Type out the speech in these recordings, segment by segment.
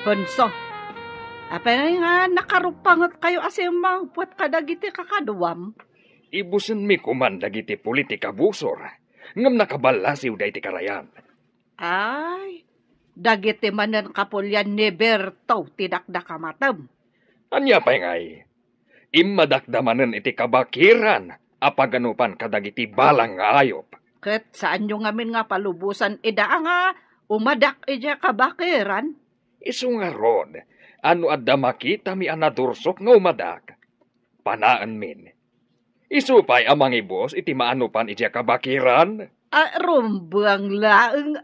Bunso, apay nga nakarupangot kayo asim mangput kadagiti kakaduam. Ibusen mi kuman dagiti politika busor. Ngam nakabalasiw da iti karayan. Ay, dagiti manan kapulyan ni Berto tidakdakamatam. Anya pa'y ngay. Immadakdamanen iti kabakiran apaganupan kadagiti balang nga ayop. Ket saan nyo ngamin nga palubusan ida nga umadak ija kabakiran? Isu nga rod, ano adda makita mi anadursok nga umadak. Panaan min. Isu pa'y amang ibos iti maanupan iti kabakiran. Rumbang laeng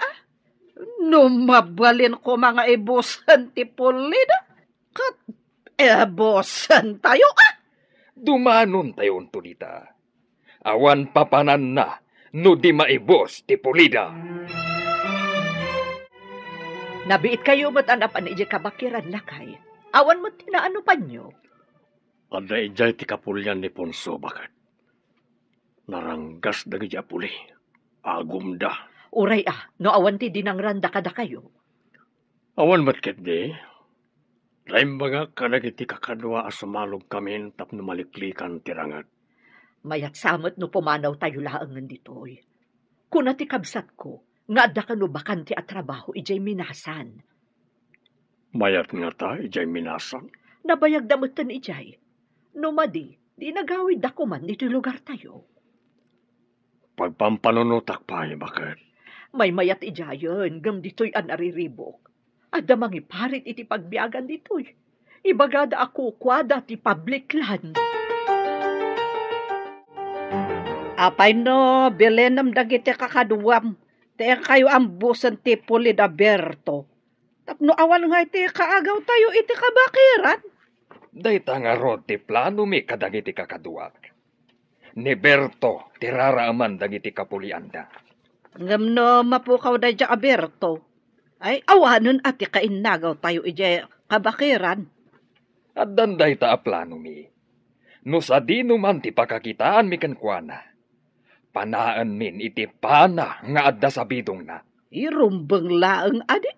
numabalin ko mga ibosan ti pulida. Kat bosan tayo Dumanon tayo unto dita. Awan papanan na, no di maibos ti pulida. Nabiit kayo mo't anapan iji kabakiran lakay. Awan mo tinaano pa nyo? Ada ijay ti kapulyan ni Ponso bakat. Naranggas dagi apuli. Agumda. Uray no awan ti dinangranda kada kayo. Awan matket di. Laim baga kadagiti kakadwa asumalog kami tapno maliklikan tirangat. Mayat samot no pumanaw tayo laangan ditoy. Kuna ti kabsat ko, nga adda ka no bakanti at trabaho ijay minasan. Mayat nga ta, ijay minasan. Nabayag damutan ijay. No madi, di nagawid dako man dito'y lugar tayo. Pagpampanunutak pa bakit? May mayat ijayon, gam dito'y anariribok. Adda mangiparit iti pagbiagan dito'y. Ibagada ako kwada ti public land. Apay no, bilenam dagiti kakaduam. Te kayo ambusan ti Pulida Berto. Tapno awan nga iti kaagaw tayo iti kabakiran. Dayta nga rod ti plano mi kadagiti kakaduak. Ni Berto, tiraraaman dagiti kapulianda. Ngam no mapukaw da dya Berto. Ay awanon ati kainagaw tayo iti kabakiran. At danday ta a plano mi. No sa di numan ti pakakitaan mi kankwana. Panaan min iti pana nga adda sa bidong na. Irumbang laeng adi.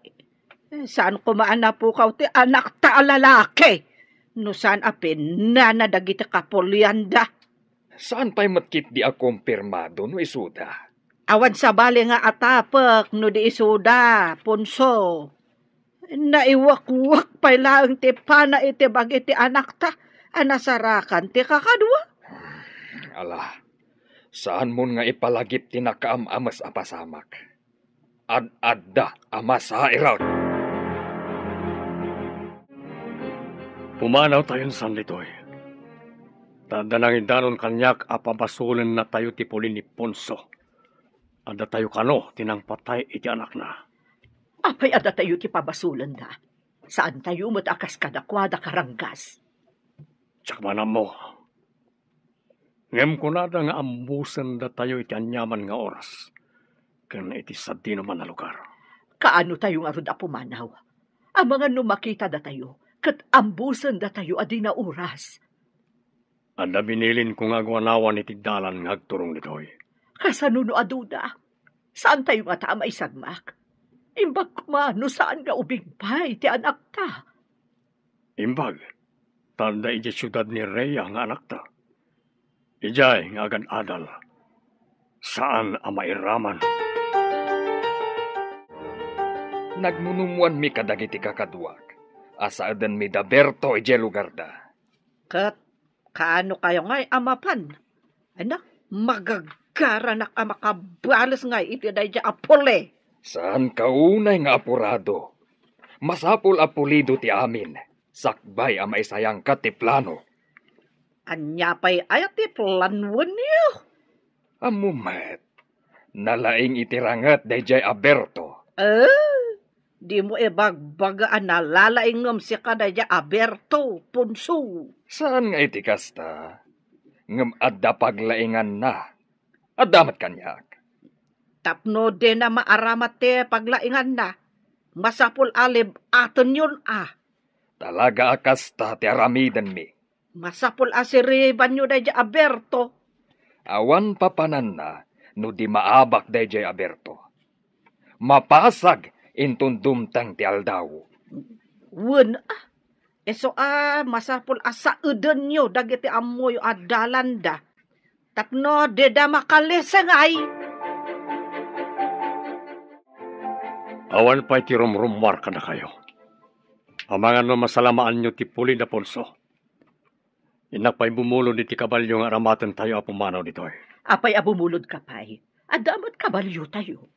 Saan ko maanapukaw ti anak ta lalaki? No saan apin na nadagiti kapulianda? Saan pa'y matkit di akumpirmado no isuda? Awan sa bali nga atapak no di isuda, Ponso. Naiwak-wak pa'y laeng ti pana iti bagiti anak ta, anasarakan ti kakadwa. Ala, saan mo nga ipalagip ti nakaamamas apasamak? Ad-adda amas sa irat. Pumanaw tayon san litoy. Tanda nang idanon kanyak apabasulan na tayo ti puli ni Ponso. Ada tayo kano tinang patay iti anak na. Apay ada tayo ti pabasulan da. Saan tayo matakas kadakwada karanggas? Tsak manam mo. Ngem ko nada nga ambusan da tayo iti anyaman nga oras. Kan iti sadino man na lugar. Kaano tayo nga rod pumanaw? Ang mga numakita da tayo, kat ambusan da tayo adi na oras. Anda binilin kong agwanawan iti dalan nga agturong nitoy. Kasanuno aduda, saan tayo nga tamay sagmak? Imbag kumano saan nga ubigpay ti anak ta? Imbag, tanda iti syudad ni Rhea nga anak ta. Ijay nga agan adal. Saan ang mairaman? Nagmunumuan mi kadagiti kakaduak. Asaadan mi da Berto ije lugar da. Kat, kaano kayo nga'y amapan? Anak, magagaranak ang makabalas nga'y iti dahi dya apole. Saan kaunay nga apurado? Masapul apulido ti amin. Sakbay ang maisayang ka ti plano. Anya pa'y ayat ti planwan niyo. Amumet, nalaing itirangat dahi jay Aberto. Di mo ibagbagaan na lalaingam si kadaya Aberto, Ponso. Saan nga iti kasta? Ngam adda paglaingan na. Adamat kanyak. Tapno din na maaramat te paglaingan na. Masapul alib aton yun Talaga akasta ti aramidan mi. Masapul asiriban nyo daya Aberto. Awan papanan na no di maabak dahi Aberto. Mapasag intun dumtang ti aldaw. Wen eso masapul asa eden nyo dagiti amoy adalanda. Tapno deda makalesengay. Awan pa iti rumrumwar ka na kayo. Amangan no masalamaan nyo ti Puli na Ponso. Inak pa'y bumulo ni ti kabalyo nga aramatan tayo apumanaw ditoy. Apay abumulod ka pa'y. Adamat kabalyo tayo.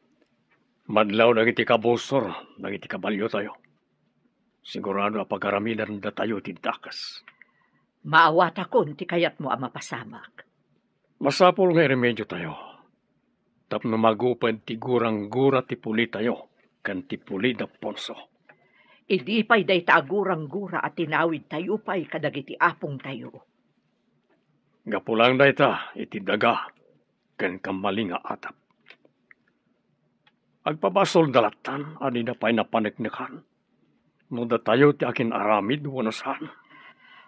Madlaw na iti kabusor, na iti kabalyo tayo. Sigurado apag-aramidan na tayo ti dakas. Maawat akon ti kayat mo ang mapasamak. Masapol nga remedyo tayo. Tapno magupad ti gurang-gura ti Puli tayo, kan ti Puli na Ponso. Idi pa'y day taagurang-gura at tinawid tayo pa'y kadagiti apong tayo. Gapulang day ta, iti daga, kan kamaling nga atap. Agpabasol dalatan, ani na pa'y napaneknekan. No da tayo ti akin aramid, wanasan.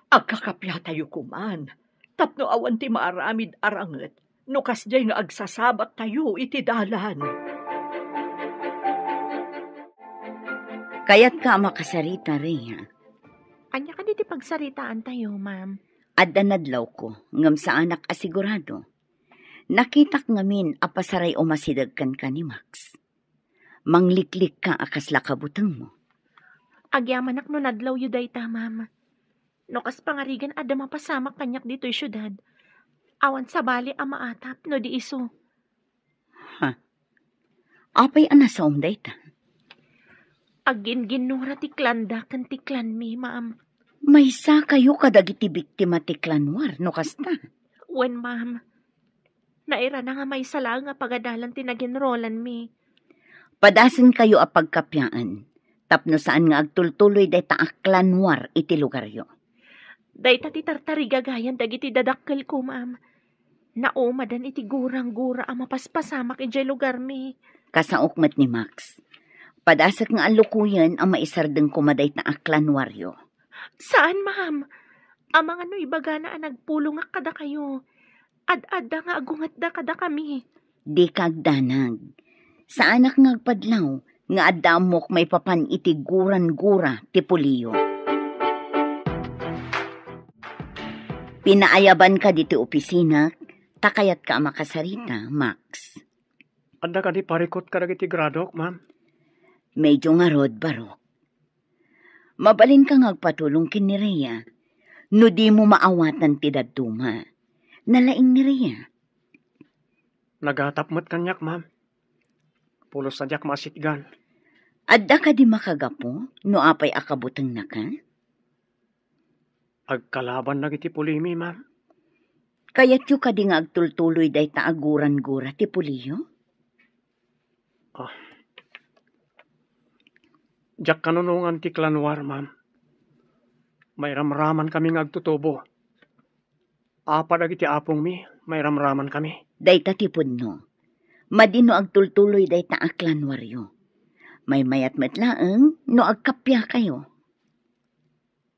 Agkakapya tayo kuman. Tapno awan ti maaramid aranget. No kasjay nga agsasabat tayo iti dalan. Kaya't ka makasarita rin, ha? Anya ka diti pagsaritaan tayo, ma'am. Adda nadlaw ko, ngam sa anak asigurado. Nakitak ngamin apasaray o masidagkan ka ni Max. Mangliklik ka akas lakabutang mo. Agyaman ak no nadlaw yu dayta, ma'am. No kas pangarigan adda mapasamak kanyak dito'y syudad. Awan sa bali ama atap no di iso. Apay anasom dayta. Agin-ginura ti klanda kan ti klan mi, ma'am. May sa kayo kadagiti biktima ti klanwar, no kasta. When, ma'am, naira na nga may sala nga pagadalan ti naginrolan mi. Padasin kayo a pagkapyaan. Tapno saan nga agtultuloy dayta a klanwar iti lugaryo. Dayta ti tartarigagayan dagiti dadakkel ko, ma'am. Naumadan iti gurang-gura ang mapaspasamak iti lugar mi. Kasaokmat ni Max. Padasak nga alukuyan ang maisardeng kumaday na aklanwaryo. Saan, ma'am? Amang ano ibaga na nagpulong nga kada kayo. Ad-adda nga agungat da kada kami. Di kagdanag. Sa anak nga agpadlaw, nga adamok may papan iti guran-gura ti Puliyo. Pinaayaban ka diti opisina, takayat ka makasarita, Max. Anda ka di parikot ka iti gradok, ma'am? Medyo nga rod barok. Mabalin ka ngagpatulong kin ni Rhea. No di mo maawatan ti daduma. Nalaing ni Rhea. Nagatapmat kanyak, ma'am. Pulos sadyak masitgan. Adda ka di makagapo, no apay akabutang na ka? Agkalaban na iti Pulimi, ma'am. Kaya't yu ka di nga agtultuloy day taaguran-gura ti Puliyo? Jak kanunungan ti klanwar, ma'am. May ramraman kami agtutubo. Apad iti apong mi, may ramraman kami. Day tatipod no. Madino agtultuloy day taaklanwaryo. May mayat matlaeng no agkapya kayo.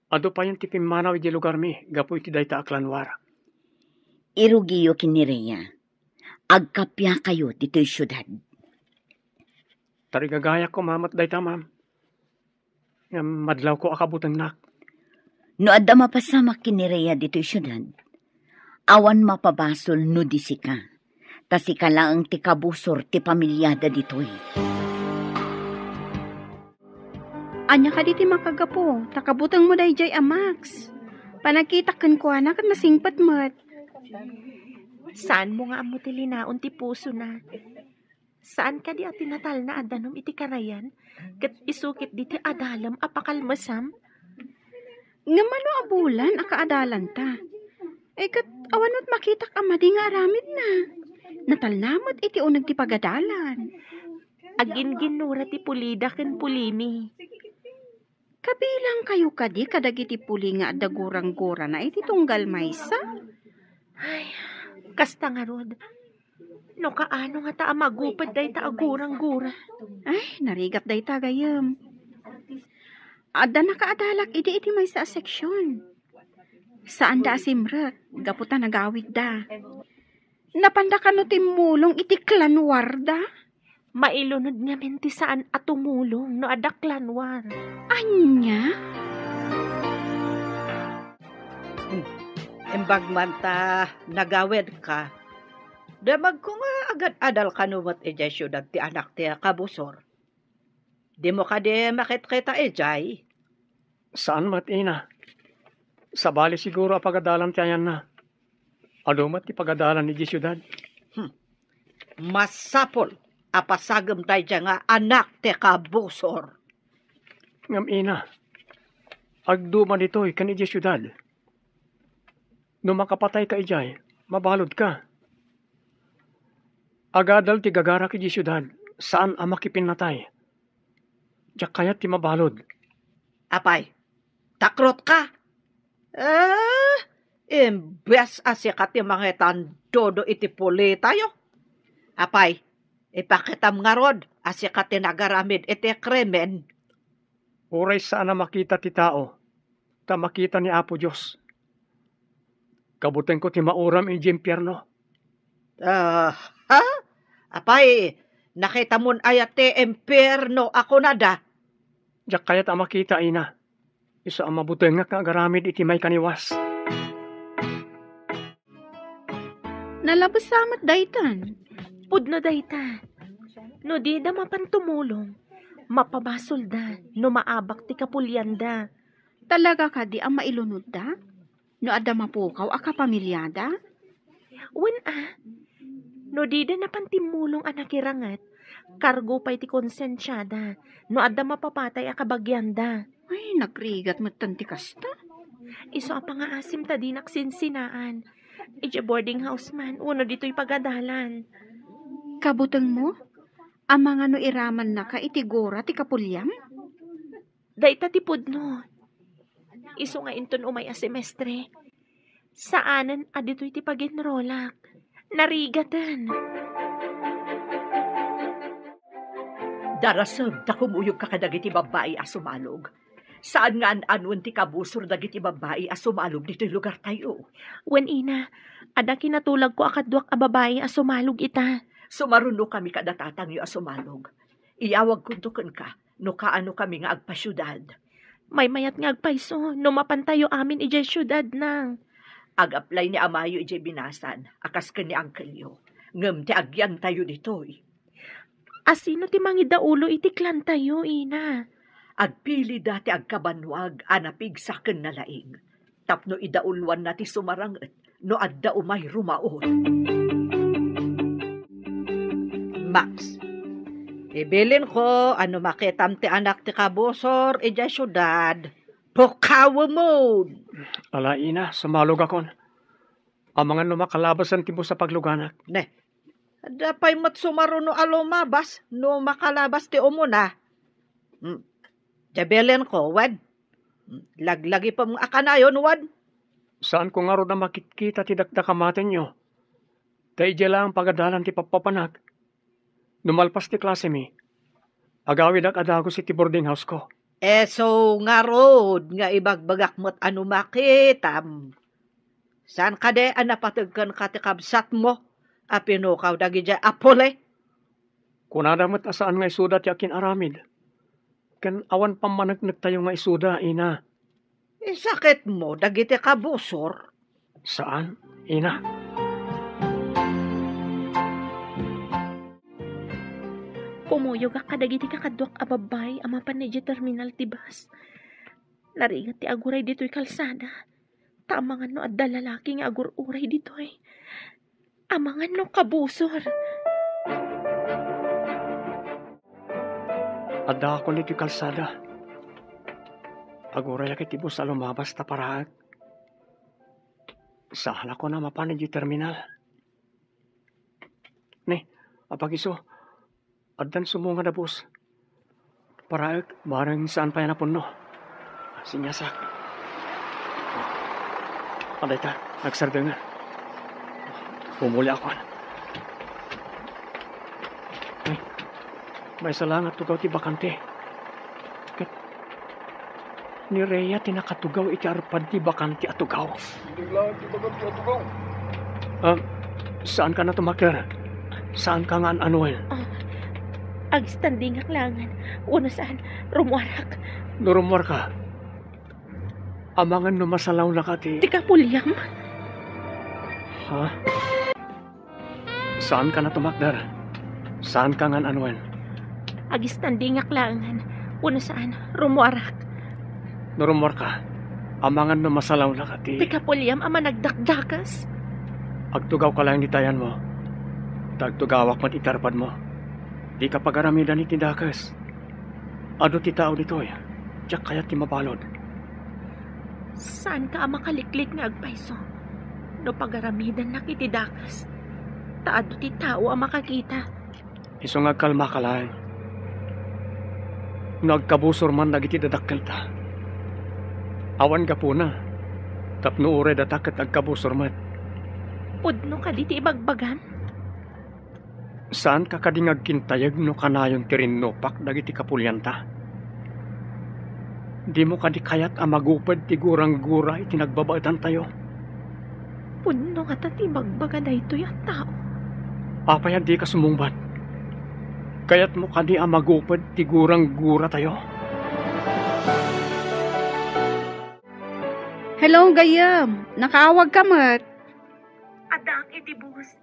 Ado pa yung tipimanaw iti lugar mi, gapu iti day taaklanwar. Irugiyo kinireya. Agkapya kayo dito'y syudad. Tarigagayak ko, ma'am, at day ta, ma'am. Madlaw ko akabutang nak. No adda mapasamak kinireya dito'y syudad. Awan mapabasol no disi ka. Tasi ka lang ti kabusor ti pamilyada dito'y. Anya ka diti makagapo, takabutang mo day jay Max. Panagkitakan ko anak at nasingpat mo't. Saan mo nga amo ti linaon ti puso na? Saan ka di atinatal na adanom iti karayan? Kat isukit di ti adalam apakalmasam? Nga mano abulan akaadalan ta. Kat awanot makitak amadi nga aramid na. Natalnamot iti unag ti pagadalan. Agin ginura ti pulida ken pulimi. Kabilang kayo kadi kadagiti puli nga adagurang-gura na iti tunggal maysa? Ay, kasta nga rod. No kaano nga ta magupad day ta agurang-gura. Ay, narigat day ta gayam. Adda nakaadalak iti may sa seksyon. Saan da asimret, gaputa nagawid da. Napanda ka no timulong iti klanwar da? Mailunod nga menti saan at tumulong no adaklanwar. Anya? Imbag man ta nagawid ka. Damag ko nga agad adal kanumot ijay syudad ti anak ti kabusor. Di mo ka di makit-kita ijay. Saan mat ina? Sa bali siguro apagadalan ti ayan na. Adumat ti pagadalan ni di syudad. Masapol apasagem tayo dyan nga anak ti kabusor. Ngam ina, agduman dito'y kan ijay syudad. No makapatay ka ijay, mabalod ka. Agadal ti gagara ki ijay syudad, saan ang makipinatay? Diyak kaya ti mabalod. Apay, takrot ka. Imbes asya ka ti mga tandodo iti puli tayo. Apay, ipakitam nga rod, asya ka ti nagaramid iti kremen. Uray saan na makita ti tao, ta makita ni Apo Diyos. Kabuteng ko ti mauram iji impyerno. Ha? Apay, nakita mon ayat ti impyerno ako nada. Diyak kaya ta makita ina. Isa ang mabuteng nga kagaramid iti may kaniwas. Nalabas samat daytan. Pudno dayta. No di da mapantumulong. Mapabasol da. No maabak ti kapulyan da. Talaga ka di ang mailunod da? No ada mapukaw a kapamilyada? Wen no di da napantimulong anak irangat. Kargo pa iti konsensyada. No ada mapapatay a kabagyanda. Ay, nagrigat mo tanti kasta. Iso ang pangaasim ta di naksinsinaan. Ije boarding house man. Uno dito'y pagadalan. Kabutang mo? Ang mga no iraman na ka itigora ti kapulyam? Dayta ti pudno. Iso nga inton umay a semestre. Saanan adito'y ti paginrolak. Narigatan. Darasem, ta kumuyog ka kadagiti babae a sumalog. Saan nga an-anuan ti kabusor dagiti babae a sumalog dito'y lugar tayo? Wen ina, ada kinatulag ko akadwak a babae a sumalog ita. Sumaruno kami kadatatang yu a sumalog. Iyawag kuntukan ka, no kaano kami nga agpasyudad. May mayat nga agpaiso, no mapantayo amin ijay syudad nang. Ag-apply ni Amayo ijay binasan, akas ka ni Uncle Yo. Ngem ti agyan tayo dito'y. Asino ti mangidaulo iti klan tayo, ina? Agpili dati agkabanwag, anapig sa ken na laing. Tapno idaulwan na ti sumaranget, no adda umay rumaot. Max, ibilin ko ano makitam ti anak ti kabusor ijay syudad. Pukawa mo! Ala ina, sumalog akon. Ang mga numakalabasan ti mo sa pagluganak. Ne, dapay mat sumaruno alumabas no makalabas ti umuna. Jabelen ko, wad. Laglagi pa mong akanayon, wad. Saan ko nga ro na makikita ti dakdakamaten nyo? Tay lang pagadalan ti papapanag. Numalpas ti klase mi. Agawid ak adago si ti boarding house ko. So nga rod, nga ibagbagak mo't ano makitam. Saan ka de, napatagkan ka ti kabsat mo? Pinukaw dagi dya apole. Kunadamot asaan nga isuda ti akin aramid. Kan awan pamanagnag tayo nga isuda, ina. Sakit mo, dagiti kabusor. Saan, ina? Pumuyog ka kadagiti kakadwak a babay ama panedya terminal ti bus. Narigat ti aguray dito'y kalsada. Tamangan no adda lalaki nga agur-uray dito'y. Amangan no kabusor. Adda ako niti kalsada. Aguray akit ibo sa lumabas ta paraag. Saan ako na mapanid yung terminal? Ne, apagiso. Addan sumunga na bus. Paraag, barang saan pa yan napuno. Sinyasak. Aday ta, nagsarga nga. Pumuli ako. May salangat tugaw ti bakante. Kat ni Rhea tinakatugaw iti arpad ti bakante at tugaw. Saan ka na tumakir? Saan ka nga Anuel? Agstanding aklangan. Uno saan? Rumwarak. Nurumwar ka. Amangan no masalaw na ka ti. Ti Kapulyam. Ha? Saan ka na tumakdar? Saan ka nga anuan? Agis tandingak langan. Una saan, rumuarak. Norumor ka. Amangan no masalaw na ka ti. Ti Kapulyam ama nagdakdakas. Agtugaw ka lang ni tayan mo. Tagtugawak mat itarpad mo. Di ka pagaramidan ni tindakas. Ado ti tao ditoy. Tiyak kaya ti mabalod. Saan ka ama kaliklik nga agpaiso? No pagaramidan na kitidakas. Taado ti tao ang makakita. Iso nga kalma ka lang. Nagkabusor man nagiti dadakkel ta. Awan ka po na. Tapno ure datakit agkabusor man. Pudno ka di ti ibagbagan. Saan ka kadingag kintayag no kanayon tirinnopak dagiti kapulyanta? Di mo kadi kayat amagupad ti gurang-gura iti nagbabaitan tayo. Pudno ka ti ibagbaga da ito yung tao. Apay di ka sumungbat. Kayat mo kadi amagupad ti gurang-gura tayo. Hello, gayam. Nakaawag ka mat. Adang itibus.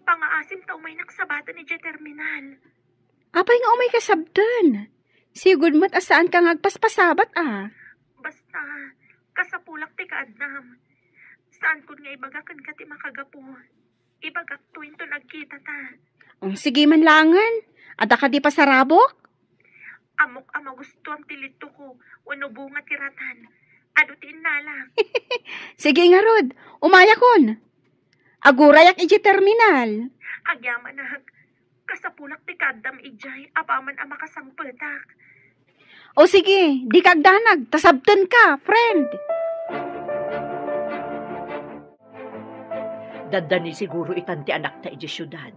Pangaasim ta umay naksabatan ni terminal. Apay nga umay kasabdan. Sigud mat asaan ka ngagpaspasabat Basta, kasapulak ti kaadnam. Saan kun nga ibagakan ka ti makagapo. Ibagak tuwin to nagkita ta. Sige man langan. Ada ka di pasarabok? Amok ama gusto ang tilito ko. Wano bunga tiratan. Ado ti inala. Sige nga rod. Umaya kon. Agurayak iji terminal. Agyaman na. Kasapulak ti kadam ijay. Apaman ang makasangpetak. O sige, di kagdanag. Tasabten ka, friend. Dadani siguro itan ti anak ta iji syudad.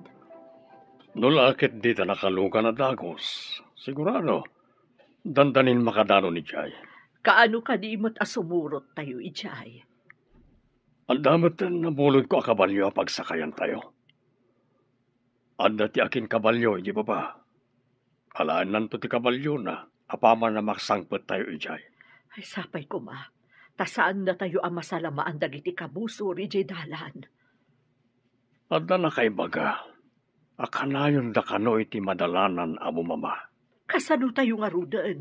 Nulakit di ta nakaluga na dagos. Sigurado. Dandanin makadano ni Jay. Kaano ka di mo't asumurot tayo ijay? Ang damat na bulod ko akabalyo pagsakayan tayo. Anda ti akin kabalyo, di ba ba? Alaan nanto ti kabalyo na, apaman na maksangpet tayo ijay. Ay sapay ko ma, tasaan na tayo ang masalamaan dagiti kabusor ijay dalan. Anda na kay baga, akanayon da kano iti madalanan amo mama. Kasano tayo nga rudan?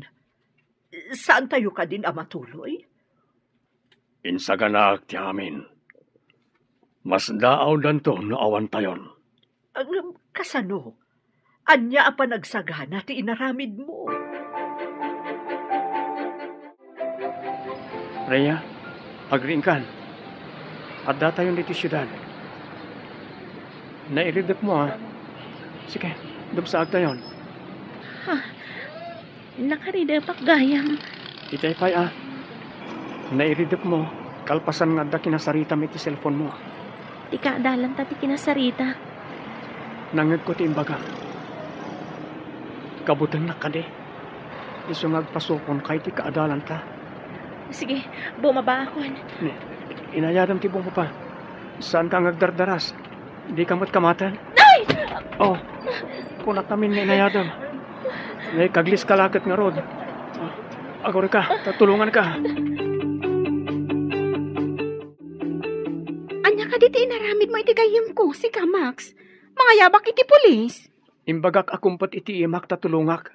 Saan tayo ka din amatuloy? Insaganak ti amin. Mas daaw danto no awan tayon. Ang kasano? Anya apa nagsagana ti inaramid mo? Rhea, agringkan. Adda tayon dito syudad. Nairidap mo Sige, dumsaag tayon. Nakaridapak gayam. Itay pay Nairidap mo. Kalpasan nga da kinasarita iti cellphone mo. Di kaadalan ta ti kinasarita. Nangag ko ti imbaga. Kabutan na kade. Iso ngagpasokon kay ti kaadalan ta. Sige, bumaba ako. Inayadam ti bumaba pa. Saan ka ngagdardaras? Di ka kamatan? Ay! Oh, kunak namin nga inayadam. Ngay kaglis kalakit nga rod. Agor ka, tatulungan ka. Anya ka diti inaramid mo iti gayam ko, si Max. Mga yabak iti pulis. Imbagak akumpat iti imak tatulungak.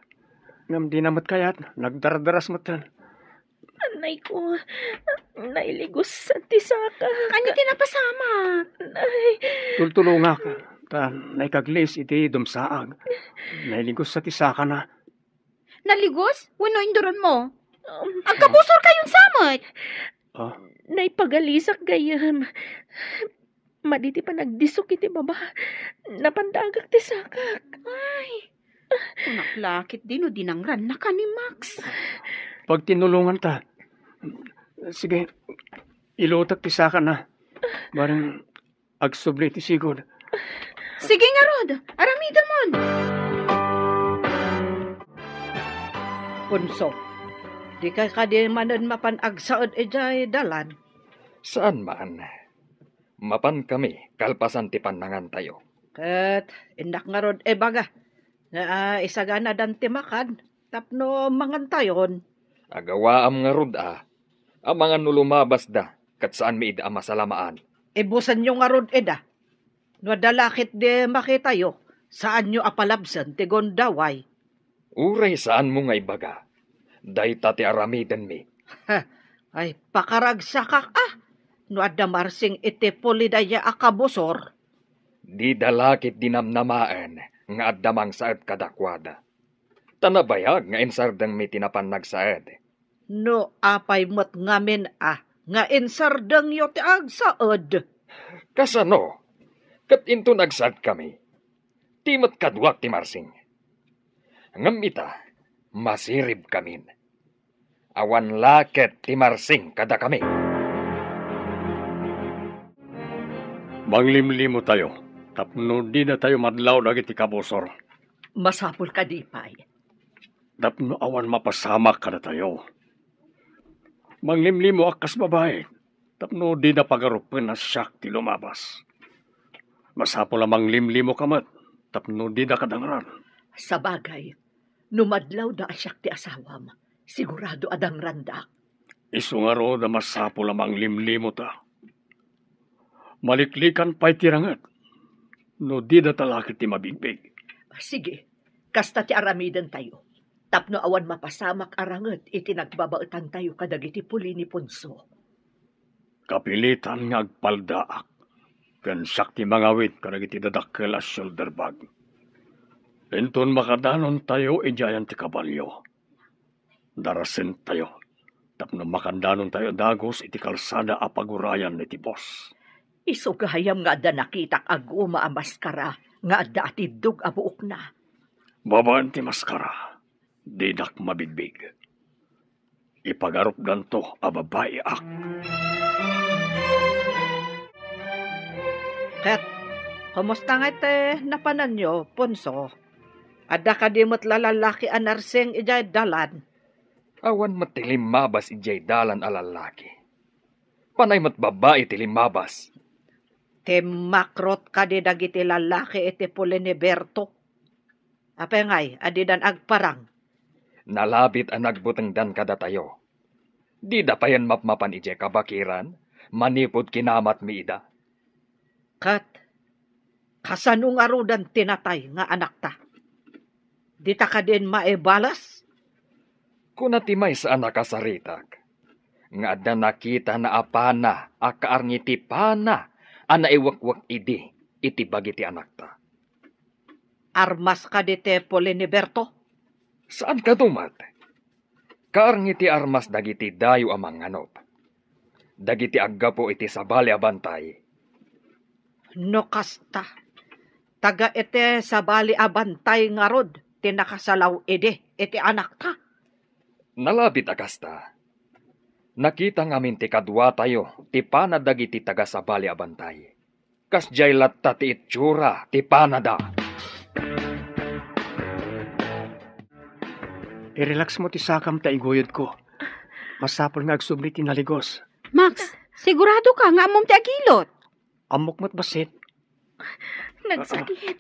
Ngam di namat kayat, nagdardaras matan. Anay ko, nailigos sa tisaka. Anya tinapasama? Ay, Tultulungak. Naikaglis iti dumsaag. Nailigos sa tisaka na. Naligos? Wano induron mo? Agkabusor kayong samot. naipagalisak gayam. Maditi pa nagdisok iti baba. Napandagak ti sakak. Ay, naklakit din o dinangran na ka ni Max. Pag tinulungan ta, sige, ilutak ti saka na. Barang agsubli ti sigod. Sige nga, Rod. Aramida mon. Punso, di ka di manan mapanagsaod ejay dalan. Saan man? Mapan kami, kalpasan ti panangan tayo. Kat, indak nga rod baga. Na isagana dan timakan, tapno mangan tayon. Agawaam nga rod Ang mga nulumabas da, kat saan mi ida ang masalamaan. Ibusan nyo nga rod eda. No dalakit de makita yo, saan nyo apalabsan ti gondaway. Uray saan mo nga ibaga. Dayta ti aramiden mi. Ay, pakaragsakak No adamarsing iti polidaya akabusor. Di dalakit dinamnamaan nga addamang saad kadakwada. Tanabayag nga insardang mi tinapan nagsaad. No apay mo't ngamin nga insardang yo ti agsaod. Kasano? Kat into nagsad kami. Timat kadwak ti Marsing. Ngam ita, masirib kamin. Awan laket ti Marsing kada kami. Manglimlimo tayo. Tapno di na tayo madlaw dagiti kabusor. Masapul ka di pay. Tapno awan mapasamak ka na tayo. Manglimlimo akas babae. Tapno di na pagarupan na siyak ti lumabas. Masapo lamang limlimo kamat. Tapno di na kadangran. Sa bagay, numadlaw da asyak ti asawam. Sigurado adang randak. Isu nga ro na masapo lamang limlimo ta. Maliklikan pa'y tirangat. No di na talakit ti mabigbig. Sige, kasta ti aramiden tayo. Tapno awan mapasamak aranget iti nagbabaetan tayo kadagiti puli ni Ponso. Kapilitan nga agpaldaak. Kan siyak ti mangawit kadagiti dadakkel as shoulder bag. Enton makadanon tayo ijayan ti kabalyo. Darasin tayo. Tapno makandanon tayo dagos iti kalsada apagurayan ni ti boss. Iso gahayam nga da nakitak aguma a maskara nga adda atidog a buok na. Babaan ti maskara. Didak mabigbig. Ipagarup ganto a babae ak. Ket, kumusta nga ite napanan nyo, Ponso? Adda ka di mo't lalalaki anarseng ijay dalan. Awan matilimabas ijay dalan alalaki. Panay mat babae tilimabas. Makrot ka di dagiti lalaki iti puli ni Berto. Apengay, adidan agparang. Nalabit ang nagbutengdan kada tayo. Di da payan mapmapan ije kabakiran, manipod kinamat mi ida. Kat, kasano nga rudan tinatay nga anak ta? Di ta ka din maibalas? Kunatimay sa anak kasaritak. Nga adda nakita na apana, akaarngiti pana, ana iwakwak iti bagiti anak ta. Armas ka di te puli ni Berto? Saan ka dumat? Kaarngiti armas dagiti dayo amang anop. Dagiti aggapo iti sabali abantay. No kasta. Taga ite sabali abantay nga rod, tinakasalaw iti anak ta. Nalabit agasta. Nakita ngamin ti kadwa tayo, ti panada iti taga sabali abantay. Kasjay latta ti itsura, ti panada. I-relax mo ti sakam ta iguyod ko. Masapol nga agsubli ti naligos. Max, sigurado ka nga amom ti agilot. Amok mo't basit. Nagsakit.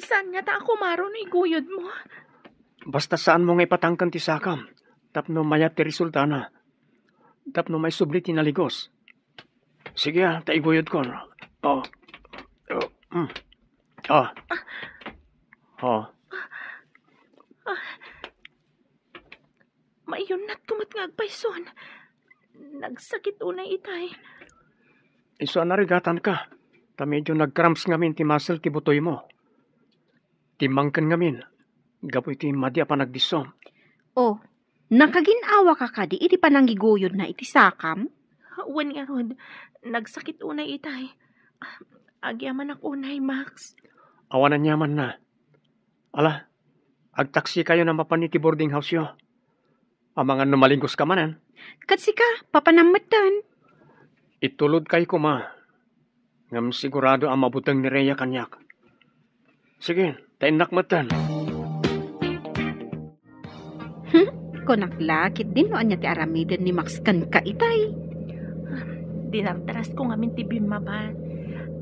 Saan nga ta ako maro na iguyod mo? Basta saan mo nga ipatangkan ti sakam. Tapno mayat ti resulta na. Tapno may subli ti naligos. Sige ta iguyod ko. Maiyon na't kumat nga agpayson. Nagsakit unay itay. Iso narigatan ka. Ta medyo nagcramps ngamin ti muscle ti butoy mo. Timangkan ngamin. Gapoy ti madya pa nagdisom. Oh, nakaginawa ka kadi iti pananggiguyod na iti sakam? Wan nga rod. Nagsakit unay itay. Agyaman ak unay, Max. Awanan yaman na. Ala, agtaksi kayo na mapan ti boarding house yo. Ang mga numalingkos ka manan. Katsi ka, papanamatan. Itulod kay kuma. Ngam sigurado ang mabutang ni Rhea kanyak. Sige, tainak matan. Konaklakit din no anya ti aramiden ni Max kan ka itay. Dinardaras ko ngamin ti bimaban.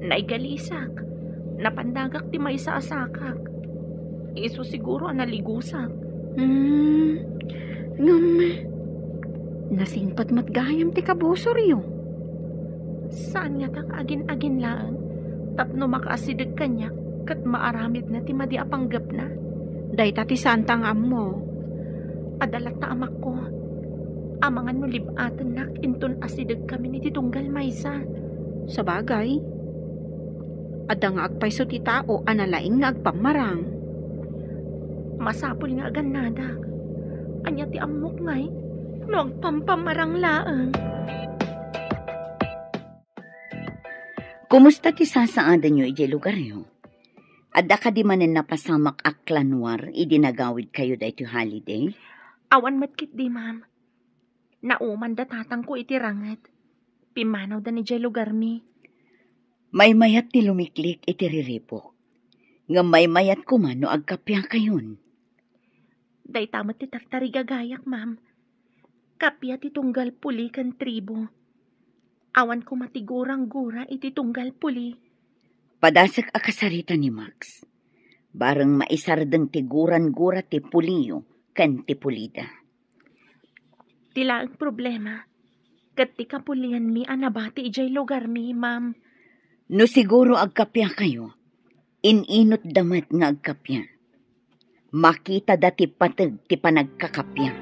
Naigalisak. Napandagak ti may saasakak. Iso siguro ang naligusak. Nasingpat matgayam ti kabusor yo. Saan nga tak agin-agin lang? Tapno makaasidag kanya, kat maaramid na ti madi apanggap na. Dayta ti santang ammo. Adalat ta amak ko. Amangan no libatan nak inton asidag kami ni titunggal maysa. Sa bagay, adda nga agpayso ti tao analaing nga agpamarang. Masapol nga aganadag. Anya ti amok ngay, no agpampamarang laang. Kumusta ti sasaadan nyo iti lugar yo? Adda ka di manen napasamak aklanwar idinagawid kayo da iti holiday? Awan matkit di, ma'am. Nauman da tatang ko iti ranget. Pimanaw da ni jay lugar mi. May mayat ti lumiklik iti riripok. Nga may mayat kumano agkapya kayon. Day tamat ti tartari gagayak, ma'am. Kapya ti tunggal puli kan tribo. Awan ko matigurang-gura iti tunggal puli. Padasak akasarita ni Max. Bareng maisardeng tiguran-gura ti puliyo kan ti pulida. Tila ang problema. Kat ti kapulian mi anabati ijay lugar mi, ma'am. No siguro agkapya kayo, ininot damat nga agkapya. Makita dati patag ti panagkakapya.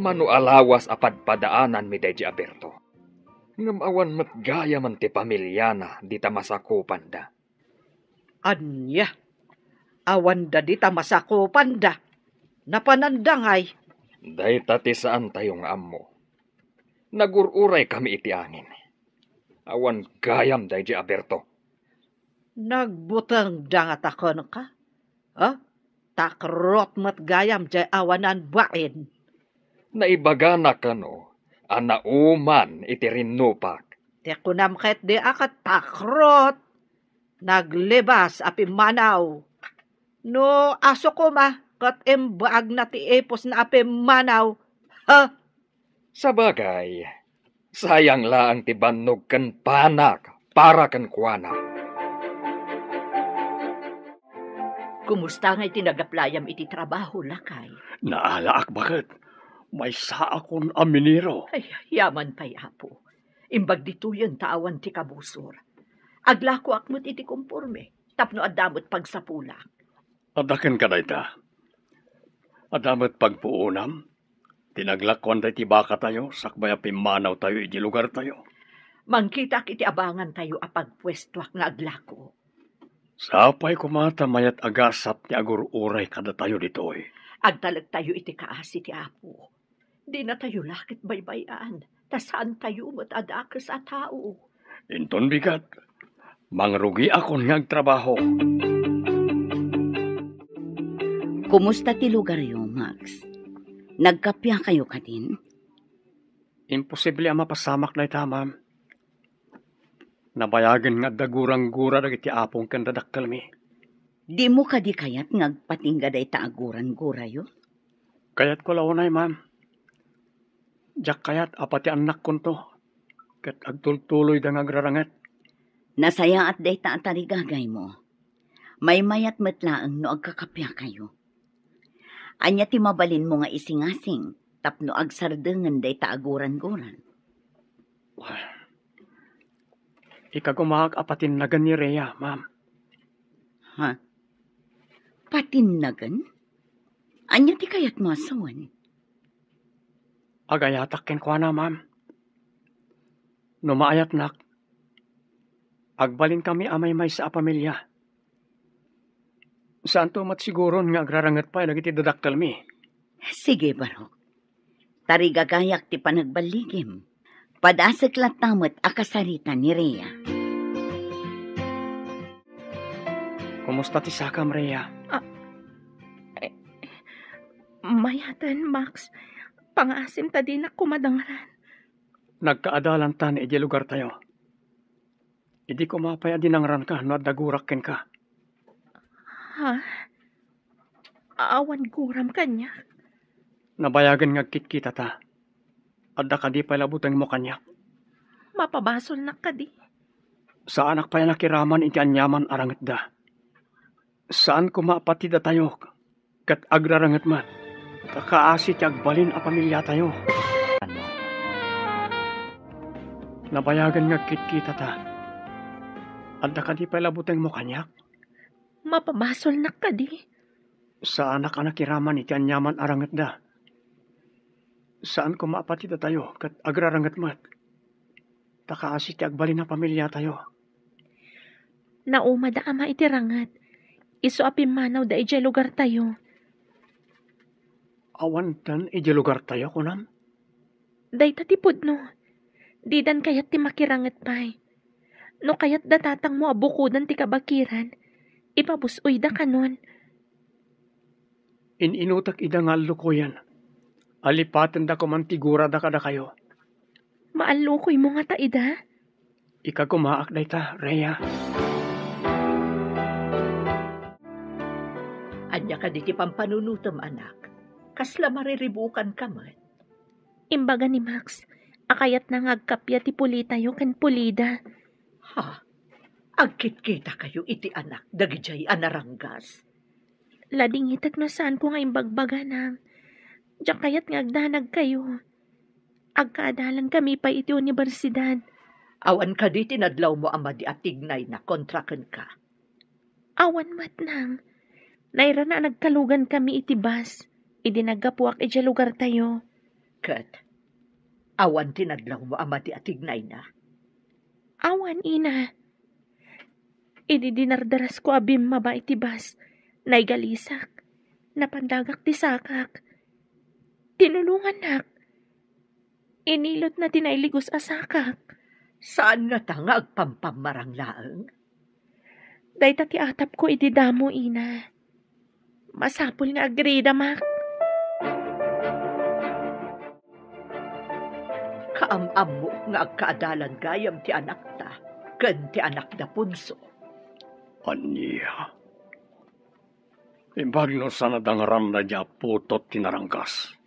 Mano alawas apad padaanan mi deji aberto. Ngam awan matgaya man ti pamilya na di ta masakupan da. Anya, awan da di ta masakupan da. Napanandangay. Dayta ti saan tayong ammo. Nagururay kami iti angin. Awan gayam deji aberto. Nagbutang dangat akon ka? Takrot matgayam jay awanan bain. Naibaga na kano, anauman iti rinupak. Te kunam ket di akat takrot. Naglibas api manaw. No aso ko ma, kat embaag na ti epos na api manaw. Ha? Sabagay, sayang laang ti bannog kan panak para kan kuana. Kumusta nga itinagaplayam iti trabaho, lakay? Naalaak bakit? May saa akong aminiro. Ay, yaman pa'y apo. Imbag dito yun taawan ti kabusor. Aglako akmot iti kumpurme, tapno adamot pagsapulak. Adaken ka dayta. Adamot pagpuunam. Tinaglakon day ti baka tayo, sakbaya pimanaw tayo iti lugar tayo. Mangkitak iti abangan tayo apagpwestuak nga aglako. Sapay kumata mayat agasap ti agur-uray kada tayo ditoy. Agtalag tayo iti kaasi ti apo. Di na tayo lakit baybayan. Tasaan tayo matadakas at tao. Inton bigat, mangrugi akon nga agtrabaho. Kumusta ti lugar yo, Max? Nagkapya kayo ka din? Imposible ang mapasamak na itamam. Nabayagan nga dagurang-gura dagiti apong kandadakkal mi. Di mo ka di kayat ngagpatingga day taaguran-gura yo? Kayat ko launay, ma'am. Diyak kayat apati anak konto. Kat agtultuloy da ngagrarangat. Nasaya at day taatarigagay mo. May mayat matlaang no agkakapya kayo. Anya ti mabalin mo nga isingasing, tapno agsardengan day taaguran-guran. Ikagumahag apatin na ni Rhea, ma'am. Ha? Patinnagan? Anya ti kayat mo asawan? Agayatak ken kwa na, ma'am. Numaayat nak. Agbalin kami amay may sa pamilya. Saan to matsiguron nga agrarangat pa lagi ti dadaktal mi? Sige, Barok. Tarigagayak ti panagbaligim. Padasag latamot akasarita ni Rhea. Kumusta ti sakam, Rhea? Mayatan, Max. Pangasim ta din na kumadangaran. Nagkaadalan tan iti lugar tayo. Idi ko mapaya dinangran ka no dagurakken ka. Ha? Awan guram kanya. Nabayagan nga kitkita ta. Adda ka di palabutang mo kanya. Mapabasol na ka di. Sa anak pa nakiraman iti anyaman arangat da. Saan ko mapatida tayo? Kat agrarangat man, kakaasi ti agbalin a pamilya tayo. Ano? Nabayagan nga kit-kita ta. Adda ka di palabuteng mo kanyak. Mapabasol na ka di. Sa anak-anak iraman iti anyaman arangat da. Saan ko maapatita tayo kat agrarangat mat. Takaasi ti agbalin a pamilya tayo. Nauma da ama itirangat. Iso apimanaw da ijay lugar tayo. Awantan iti lugar tayo kunam. Day tatipod no. Didan kayat ti makirangat pa'y. No kayat datatang mo abukudan ti kabakiran. Ipabusoy da kanon. Ininutak ida nga lukoyan. Alipatan da kumantigura da kada kayo. Maalukoy mo nga ta ida. Ika kumaak da ita, Rhea. Anya ka di ti pampanunutom, anak. Kasla mariribukan ka man. Imbaga ni Max, akayat na ngagkapya ti pulita yo ken pulida. Ha? Agkit-kita kayo iti anak, dagijay anaranggas. Lading itak na saan ko nga imbagbaga na. Diyak kayat ngagdanag kayo. Agkaadalan kami pa iti universidad. Awan ka di tinadlaw mo ama di atignay na kontraken ka. Awan matnang. Naira na nagkalugan kami iti bus. Idinagapuak iti lugar tayo. Kat, awan tinadlaw mo ama di atignay na. Awan ina. Ididinardaras ko abim maba iti bus. Naigalisak. Napandagak ti sakak. Tinulungan nak. Inilot na tinailigos asakak. Saan nga ta nga agpampamarang laeng? Dayta ti atap ko ididamo ina. Masapul nga agrida mak. Kaamam mo nga agkaadalan gayam ti anak ta, ken ti anak da punso. Anya. Imbagno sana dangaram na dya putot tinarangkas.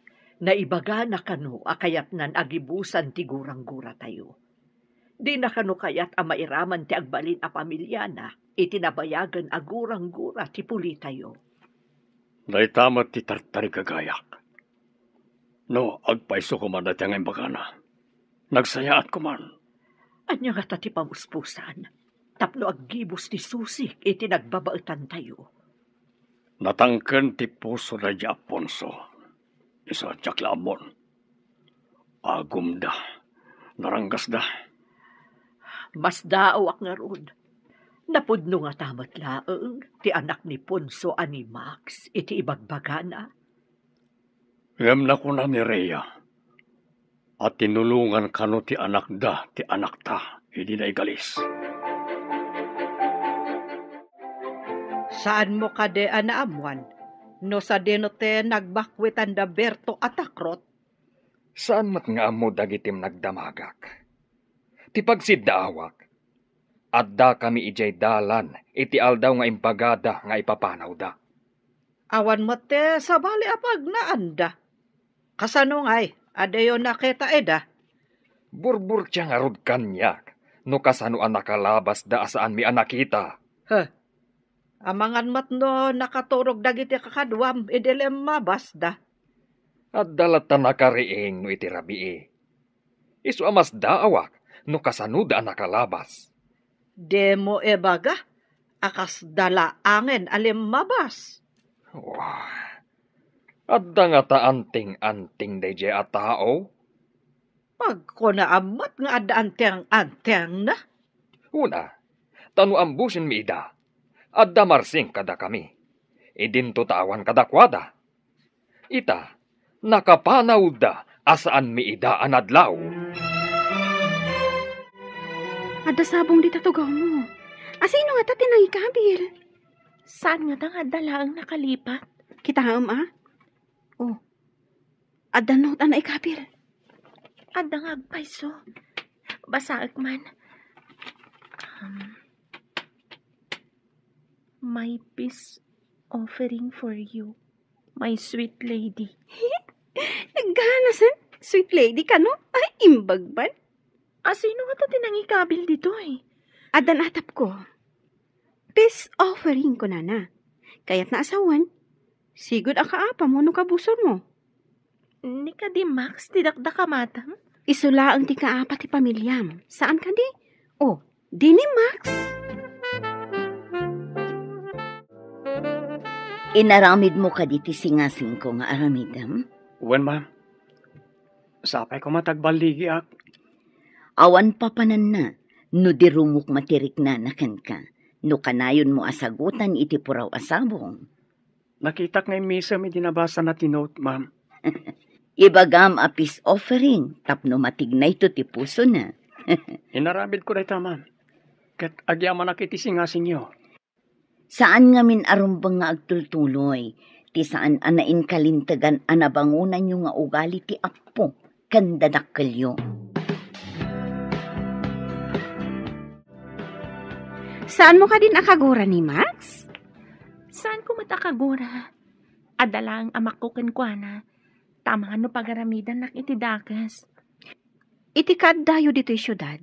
Naibaga na kano akayat nan agibusan ti gurang-gura tayo. Di na kano kayat amairaman ti agbalin a pamilya na, itinabayagan a gurang-gura ti puli tayo. Naitamat ti tartari kagayak. No, agpaiso ko man dati ang imbaga na. Nagsayaat ko man. Anya nga ta ti pamuspusan, tapno aggibos ti susik iti nagbabautan tayo. Natangken ti puso na dya Aponso. Isa tiyaklamon. Agum da. Naranggas da. Mas daawak nga rod. Napudno nga tamat laeng ti anak ni Ponso ani Max iti ibagbagana. Ngem na ko na ni Rhea. At tinulungan kano ti anak da, ti anak ta, hindi na igalis. Saan mo kade anaamuan? No sa denote nagbakwitan da Berto at akrot? Saan mat nga amo dagitim nagdamagak? Ti pagsiddaawak. Adda kami ijay dalan, iti aldaw nga impagada nga ipapanaw da. Awan mo te sa bali apag na anda. Kasano ngay, adayo nakita eda. Burbur tiya nga rod kanyak, no kasano ang nakalabas da asaan mi anakita. Amangan mat no nakaturog dagiti kakadwam, idilem mabasda. At dalata nakariing no iti rabii. Isu amas daawak, no kasano da nakalabas. Demo ebaga, akas dala angin alim mabas. Wah, adda nga ta anting-anting dayjay a tao. Pag ko na amat nga ada anteng-anteng na. Una, tanu ambusin mi ida. Adda marsing kada kami. Idin tutawan kadakwada. Ita, nakapanaw da asaan mi ida anadlaw. Ada sabong di tatugaw mo. Asino nga ta tinangikabil? Saan nga tang adala ang nakalipat? Kita ah? Oh. Ada no ta na ikabil. Adda nga agpaiso. Basaag man. My peace offering for you, my sweet lady. Nagganasan? Sweet lady ka no? Ay, imbagban. Sino nga ta tinangikabil dito eh? Adan atap ko. Peace offering ko na. Kaya't naasawan. Sigod ang kaapa mo no kabusor mo. Ni ka di Max, tidakda ka matang. Isula ang ti kaapa ti pamilyam. Saan ka di? Oh, di ni Max. Inaramid mo ka di ti singasing ko nga aramidam? Wen, ma'am. Sapay ko matagbaligi ak. Awan pa panan na, no dirumok matirik na nakan ka. No kanayon mo asagutan iti puraw asabong. Nakita nga yung misa may dinabasa na tinote, ma'am. Ibagam a peace offering, tapno matignay to ti puso na. Inaramid ko dayta, ma'am. Kat agyaman na kiti singasing yo. Saan nga min arumbang nga agtultuloy, ti saan anain kalintagan anabangunan yung nga ugali ti apo, kandadakkelyo. Saan mo ka din akagura ni Max? Saan ko matakagura? Adala ang amak ko kenkwana. Tama nga no pagaramidan nak iti dakas. Iti kaddayo dito'y syudad.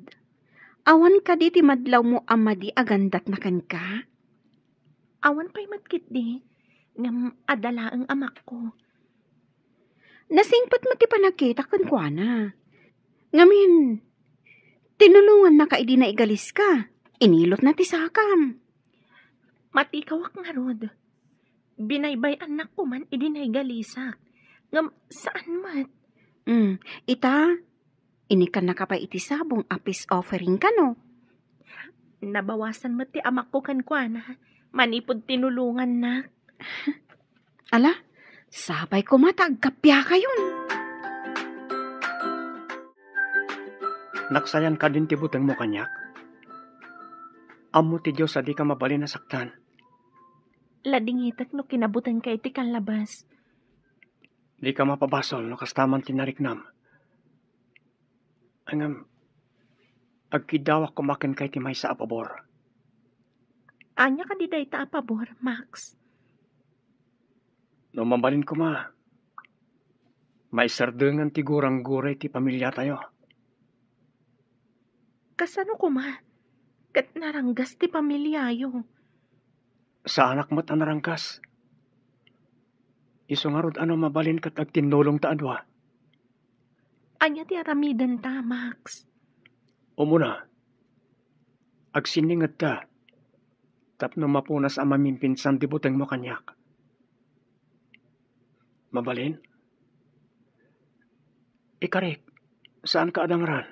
Awan ka di ti madlaw mo amadi agandat na kan ka? Awan pa'y matkit di. Ngam adala ang amak ko. Nasingpat mo ti panagkita kenkwana. Ngamin, tinulungan na ka idi na igalis ka. Inilot na ti sakam. Matikawak nga rod. Binaybay anak ko man idi na igalisak. Ngam saan mat? Ita, inikan na ka pa iti sabong apis offering ka no? Nabawasan mo ti amak ko kenkwana. Manipod tinulungan na. Ala, sabay ko matagkapya ka yun. Naksayan ka din tibutang mo kanyak. Amo ti Diyos adi ka mabali na saktan. Ladingitak no kinabutan ka iti kanlabas. Di ka mapabasol no kastaman tinariknam. Angam, agkidawak kumakin kay ti may sa apabor. Anya ka di dayta apabor, Max. No mabalin ko ma, may sardengan ti gurang-guray ti pamilya tayo. Kasano ko ma? Kat naranggas ti pamilyayo. Sa anak mo't anarangkas. Iso nga rod ano mabalin kat agtinulong ta adwa. Anya ti aramidan ta, Max. Umuna, agsiningad ta. Tapno mapunas ang mamimpinsan ti buteng mo kanyak. Mabalin? Ikarik, saan ka adangran?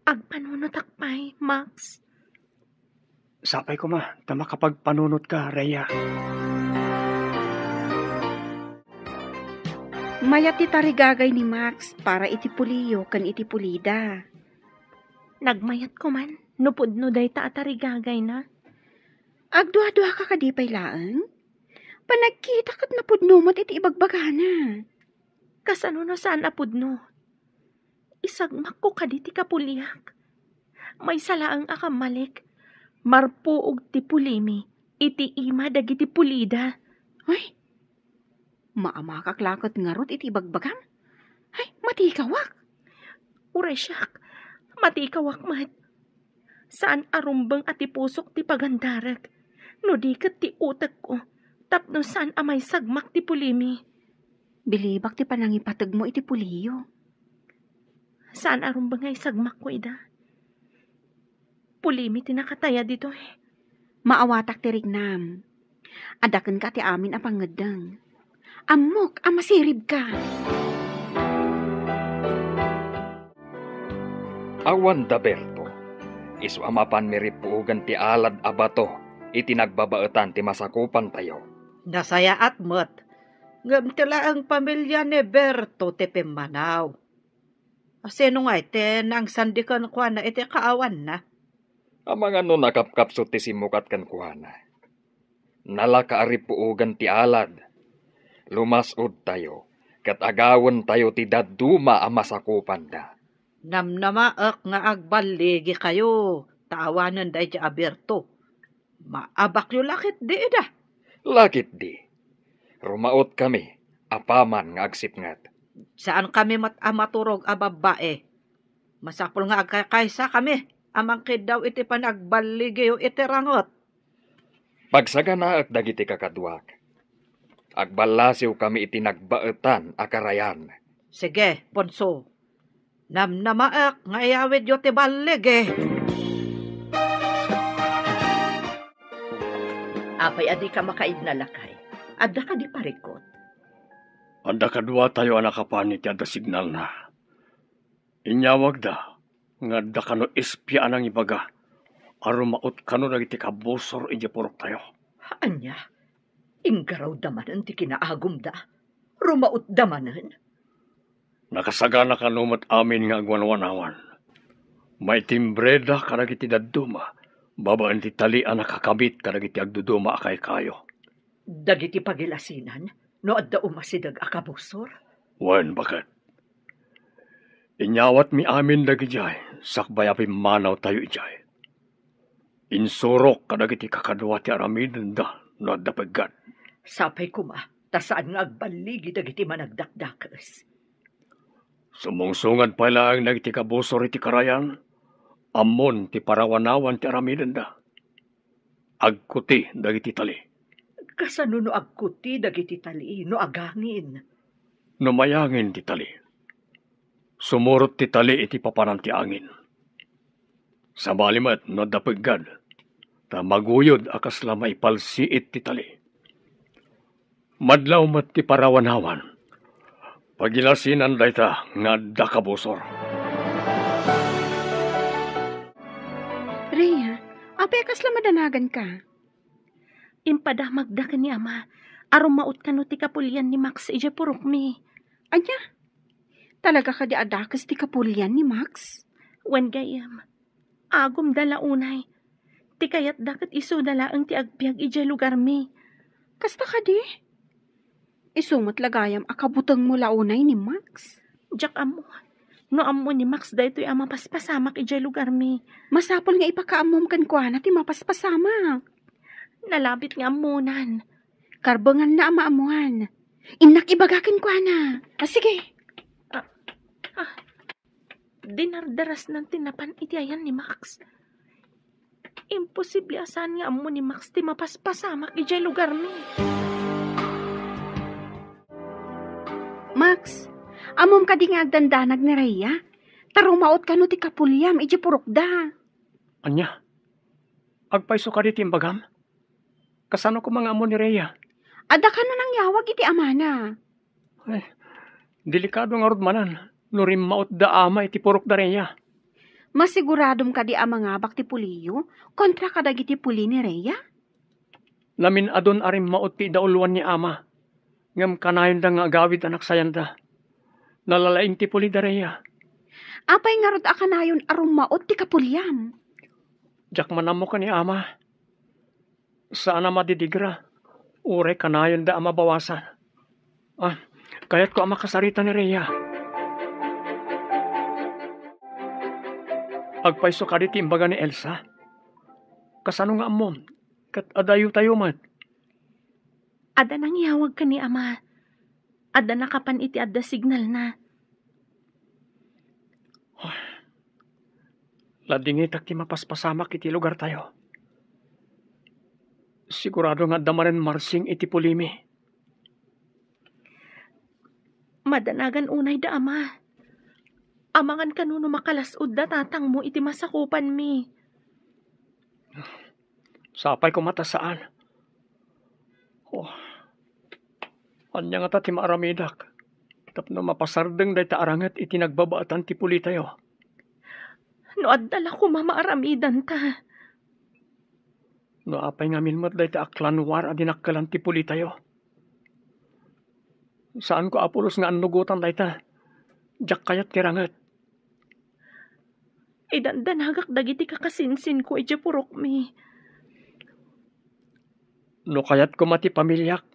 Agpanunot akpay, Max. Sapay ko ma, tama kapag panunot ka, Rhea. Mayat ti tarigagay ni Max para iti puliyo kan iti pulida. Nagmayat ko man, nupod no dayta atarigagay na. Agdua-dua ka kadipay laang? Panagkita kat napudno mo't iti ibagbagana. Kasano na saan apudno? Isagmak ko kaditi kapuliak. May salaang akamalik. Marpuog ti pulimi. Iti ima dagiti pulida. Ay, maamakaklakot nga rot iti ibagbagam? Ay, matikawak. Uresyak, matikawak mat. Saan arumbang ati pusok ti pagandarak? No di kat ti utak ko. Tapno saan amay sagmak ti pulimi? Bilibak ti panangipatag mo iti puliyo. Saan arumbang ay sagmak ko ida? Pulimi ti nakataya dito eh. Maawatak ti rignam. Adaken ka ti amin a pangadang. Amok, amasirib ka. Awan da Berto, isu amapan miripuugan ti alad abato, iti nagbabaetan ti masakupan tayo. Nasaya at mat. Ngam tila ang pamilya ni Berto ti Pimanaw. Asino nga iti nang sandikan kwa na iti kaawan na. Amang ano nakapkapso ti simukat kan kuhana. Nalakaaripuugan ti alad. Lumasod tayo, kat agawan tayo ti daduma ang masakupan da. Namnamaak nga agbaligi kayo. Taawanan da iti Aberto. Maabak yu lakit di ida. Lakit di. Rumaot kami, apaman nga agsipngat. Saan kami maturog a babae? Masapul nga agkakaysa kami. Amangkid daw iti panagbaligi iti rangot. Pagsagana at dagiti kakadwak. Agbalasiw kami itinagbaetan akarayan. Sige, Ponso. Namnamaak nga iyawid yo ti balig Apay adi ka makaid na lakay. Adda ka di parikot. Anda kadwa tayo anak kapanit yada signal na. Inyawag da, nga da kano espya anang ibaga. Arumaot kano nagiti kabusor iji purok tayo. Anya, inggaraw damanan ti kinaagom da. Rumaot damanan. Nakasagana ka numat amin nga agwanwanawan. May timbreda karagiti daduma. Babaan ti talian nakakabit karagiti agduduma akay kayo. Dagiti pagilasinan, no adda umasidag akabusor. Wen, bakit? Inyawat mi amin dagi jay, sakbay api manaw tayo ijay. Insurok kadagiti kakadwa ti aramiden da, no adda paggan. Sapay kuma, tasaan nga agbaligi dagiti managdakdakas. Sumungsungad pala ang nagiti kabusor iti karayan, amon ti parawanawan ti aramiden da. Agkuti dagiti tali. Kasano no agkuti dagiti tali, no agangin. Numayangin ti tali. Sumurot ti tali iti papanan ti angin. Sa malimat no dapaggad, ta maguyod akas la maipalsiit ti tali. Madlaw mat ti parawanawan. Pagilasinan dayta nga dakabusor. Rhea, apay kasla madanagan ka. Impadamag da ka ni ama. Aron maut ka no ti kapulyan ni Max ija purok mi. Anya, talaga ka di adakas ti kapulyan ni Max? Wen gayam. Agom dala unay. Ti kayat dakat iso dala ang ti agbyag ija lugar mi. Kasta ka di? Isumot lagayam akabutang mo launay ni Max. Jak amo. No amo ni Max daytoy ama paspasamak ija lugar mi. Masapol nga ipakaamom kan kwa na ti mapaspasamak. Nalabit nga amunan. Karbangan na amaamuan. Inak ibagakin kwa na. Sige. Dinardaras ng tinapan itiayan ni Max. Imposible asan nga amo ni Max ti mapaspasamak ija lugar mi. Max, amom ka di nga agdandanag ni Rhea. Tarumaot ka no ti kapulyam, iji purokda. Anya, agpaiso ka di timbagam? Kasano ko mga amo ni Rhea? Ada ka na nang yawag iti amana. Ay, delikado nga rodmanan. Nurim maot da ama iti purok da Rhea. Masiguradom ka di ama nga bak ti puliyo, kontra ka dagiti puli ni Rhea? Lamin adon arim maot ti dauluan ni ama. Ngam kanayon da nga agawid anak sayan da. Nalalaing ti puli da Rhea. Apay nga rod akanayon arumaot ti kapulyam. Jak manamo ka ni ama. Saan na madidigra? Ure kanayon da ama bawasan. Kaya't ko ama kasarita ni Rhea. Agpaiso ka di timbaga ni Elsa. Kasano nga amom? Kat adayo tayo mat. Ada nang yawag ka ni ama. Ada nakapan iti adda signal na. Ladingit ak ti mapaspasamak iti lugar tayo. Sigurado nga damanen marsing iti pulimi. Madanagan unay da ama. Amangan kanuno makalasud da tatang mo iti masakupan mi. Sapay ko mata saan. Anya nga ta ti maaramidak. Tapno mapasardeng day ta arangat iti nagbabaatan ti puli tayo. No addala ko mamaaramidan ta. No apay nga milmat day ta aklanwar adinakkalan ti puli tayo. Saan ko apulos nga anugutan day ta? Jak kayat kirangat. Idandanagak dagiti kakasinsin ko iti purok mi. No kayat ko mati pamilyak.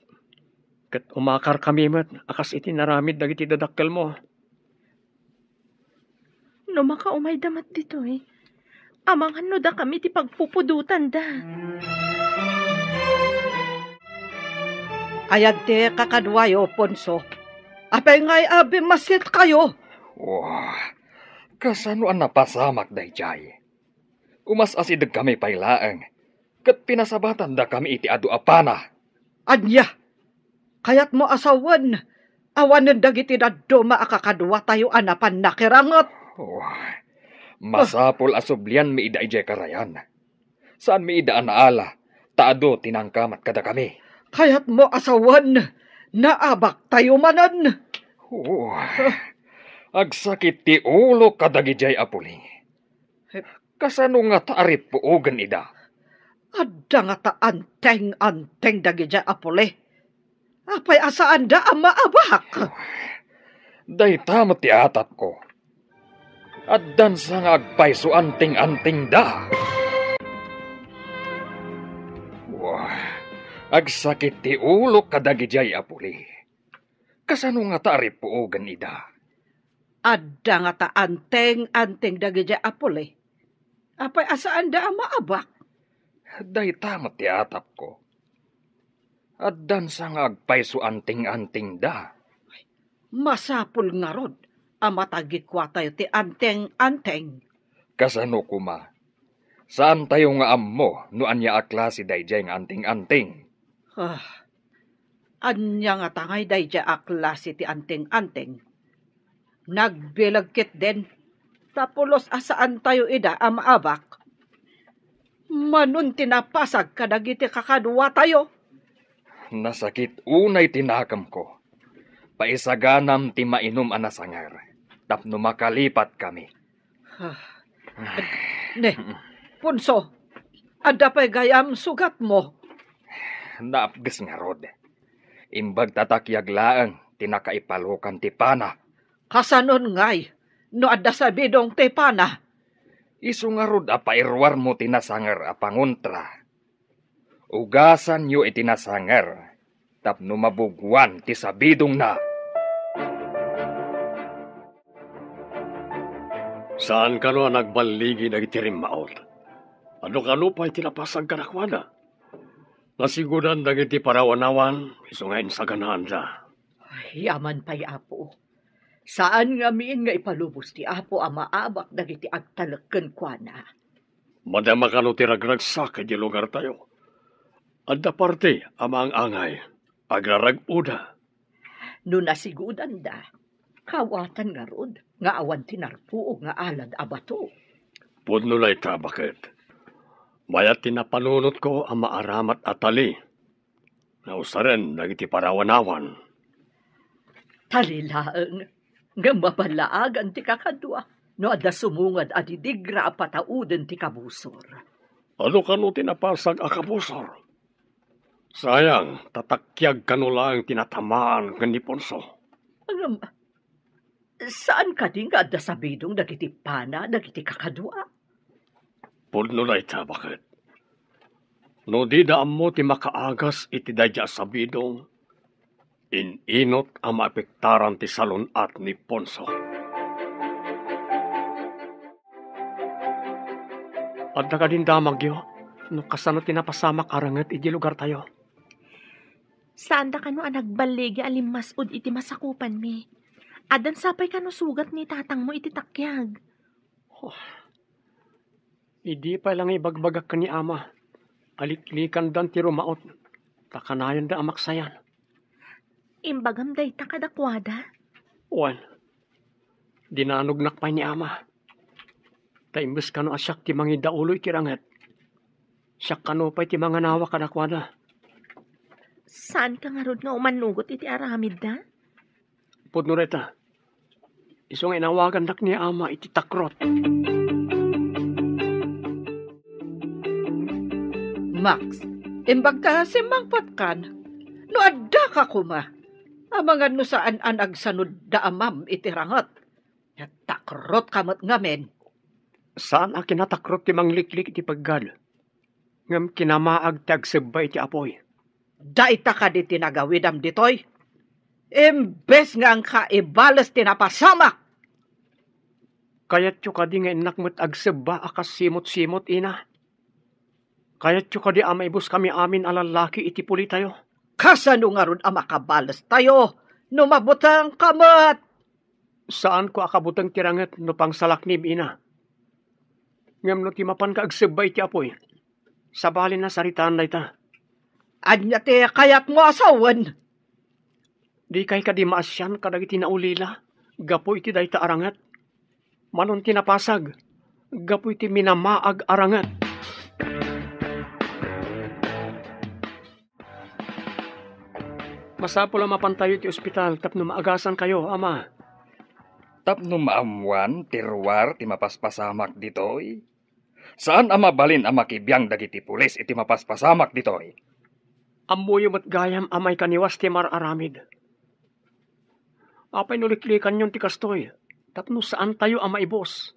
Kat umakar kami mat, akas iti naramid dagiti dadakkel mo. No makaumay damat dito Amangan no da kami ti pagpupudutan da. Ayag ti kakadwayo, Ponso. Apay nga'y abi masit kayo. Wah, kasano ang napasamak day jay. Umas asidag kami pailaang. Kat pinasabatan da kami iti adu apana. Anya, Kayat mo asawan, awanan dagiti daddo maakakadwa tayo anapan nakirangot. Oh, masapol asublian mi ida ijay karayan. Saan mi ida anaala, taado tinangkamat kada kami. Kayat mo asawan, naabak tayo manan. Oh, agsakit ti ulo kadagijay apuli. Kasano nga taarip puogan ida? Adda nga ta anteng dagijay apole. Apay asaan da ang maabak? Day tamo ti atap ko. Addan sa nga agpayso anting da. Wah, agsakit ti ulo kadagijay apuli. Kasano nga taarip puogan ida? Adda nga ta anteng dagijay apole. Apay asaan da ang maabak? Day tamo ti atap ko. Addan sa nga agpayso anting da. Masapul nga rod, ang matagikwa tayo ti anteng. Kasano kuma? Saan tayo nga ammo no anya aklase dayjay nga anting? Anya nga tangay dayjay aklase ti anteng. Nagbilagkit din, tapulos asaan tayo ida ang maabak. Manun tinapasag kadagiti kakadwa tayo. Nasakit unay tinakam ko. Paisaganam ti mainom anasangar. Tapno makalipat kami. Ne, punso, adda pa'y gayam sugat mo. Naapgas nga rod. Imbag tatakyag laang tinakaipalukan ti pana. Kasanon ngay, no adda sa bidong ti pana. Isu nga rod apairwar mo tinasangar apanguntra. Ugasan yu itinasangar, tapno mabugwan ti sabidong na. Saan ka no nagbaligi nagitirim maot? Ano pa'y tinapasag ka nakwada? Nasigudan dagiti parawanawan, isungain sa ganahan da. Yaman pa'y apo. Saan nga miin nga ipalubos ti apo ang maabak dagiti agtalagken kwa na? Madama ka no tiragragsak di lugar tayo. Adda parte amang angay, agrarag-uda. No nasigudan da, kawatan nga rod, nga awan tinarpo nga alad abato. Pudno lay ta, bakit? Mayat tinapanunot ko ang maaramat atali. Nausaren, nagiti parawanawan. Talilaang, nga mabalaagan ti kakadwa, no adda sumungad adidigra apatauden ti kabusor. Ano ka no tinapasag akabusor? Sayang, tatakyag ka no lang tinatamaan ka ni Ponso. Saan ka di nga adda sabidong dagiti pana, dagiti kakadwa? Pudno na ita, bakit? No di daam mo ti makaagas iti dadya sabidong, ininot ang maapektaran ti salunat ni Ponso. Adda ka din damag yo, no kasano tinapasamak aranget iti lugar tayo. Saan da kano nagbaligi alimasud iti masakupan mi? Adan sapay kano sugat ni tatang mo iti takyag. Idi pa lang ibagbagak ka ni ama. Aliklikan dan ti rumaot. Takanayon da amaksayan. Imbagam day takadakwada. Wan, dinanugnak pa ni ama. Taimbes kano asyak ti mangida uloy kiranget. Siyak kano pa ti mga nawa kadakwada. Saan ka nga rod nga umanugot iti aramid da? Pudno reta, isong inawagan dak ni ama iti takrot. Max, imbag ka simangpat kan, no adda ka kuma. Amangan no saan an agsanod da amam iti rangot. Takrot kamot ngamen. Saan a kinatakrot ti mangliklik iti paggal? Ngam kinamaag tagsabay ti apoy. Daita ka di tinagawidam ditoy. Imbes nga ang kaibalas tinapasamak. Kayat yu ka di nga inakmet agsaba akas simot-simot ina. Kayat yu ka di amaibus kami amin alalaki iti puli tayo. Kasano nga ron ang makabalas tayo? Numabutang kamat. Saan ko akabutang tiranget no pang salaknib ina? Ngam no timapan ka agsabay ti apoy. Sabali na saritaan na ita. Anya ti kayat mo asawan. Di kay ka di maasyan kadag iti naulila. Gapo iti dayta arangat. Manon tinapasag. Gapo iti minamaag arangat. Masapol ang mapantayo iti ospital tapno maagasan kayo, ama. Tapno maamuan, tiruar, ti mapaspasamak ditoy. Saan ang mabalin ang makibiyang dagiti pulis iti mapaspasamak ditoy? Amoy mat gayam amay kaniwas ti mararamid. Apay nuliklikan yon ti kastoy. Tapno saan tayo ang maibos?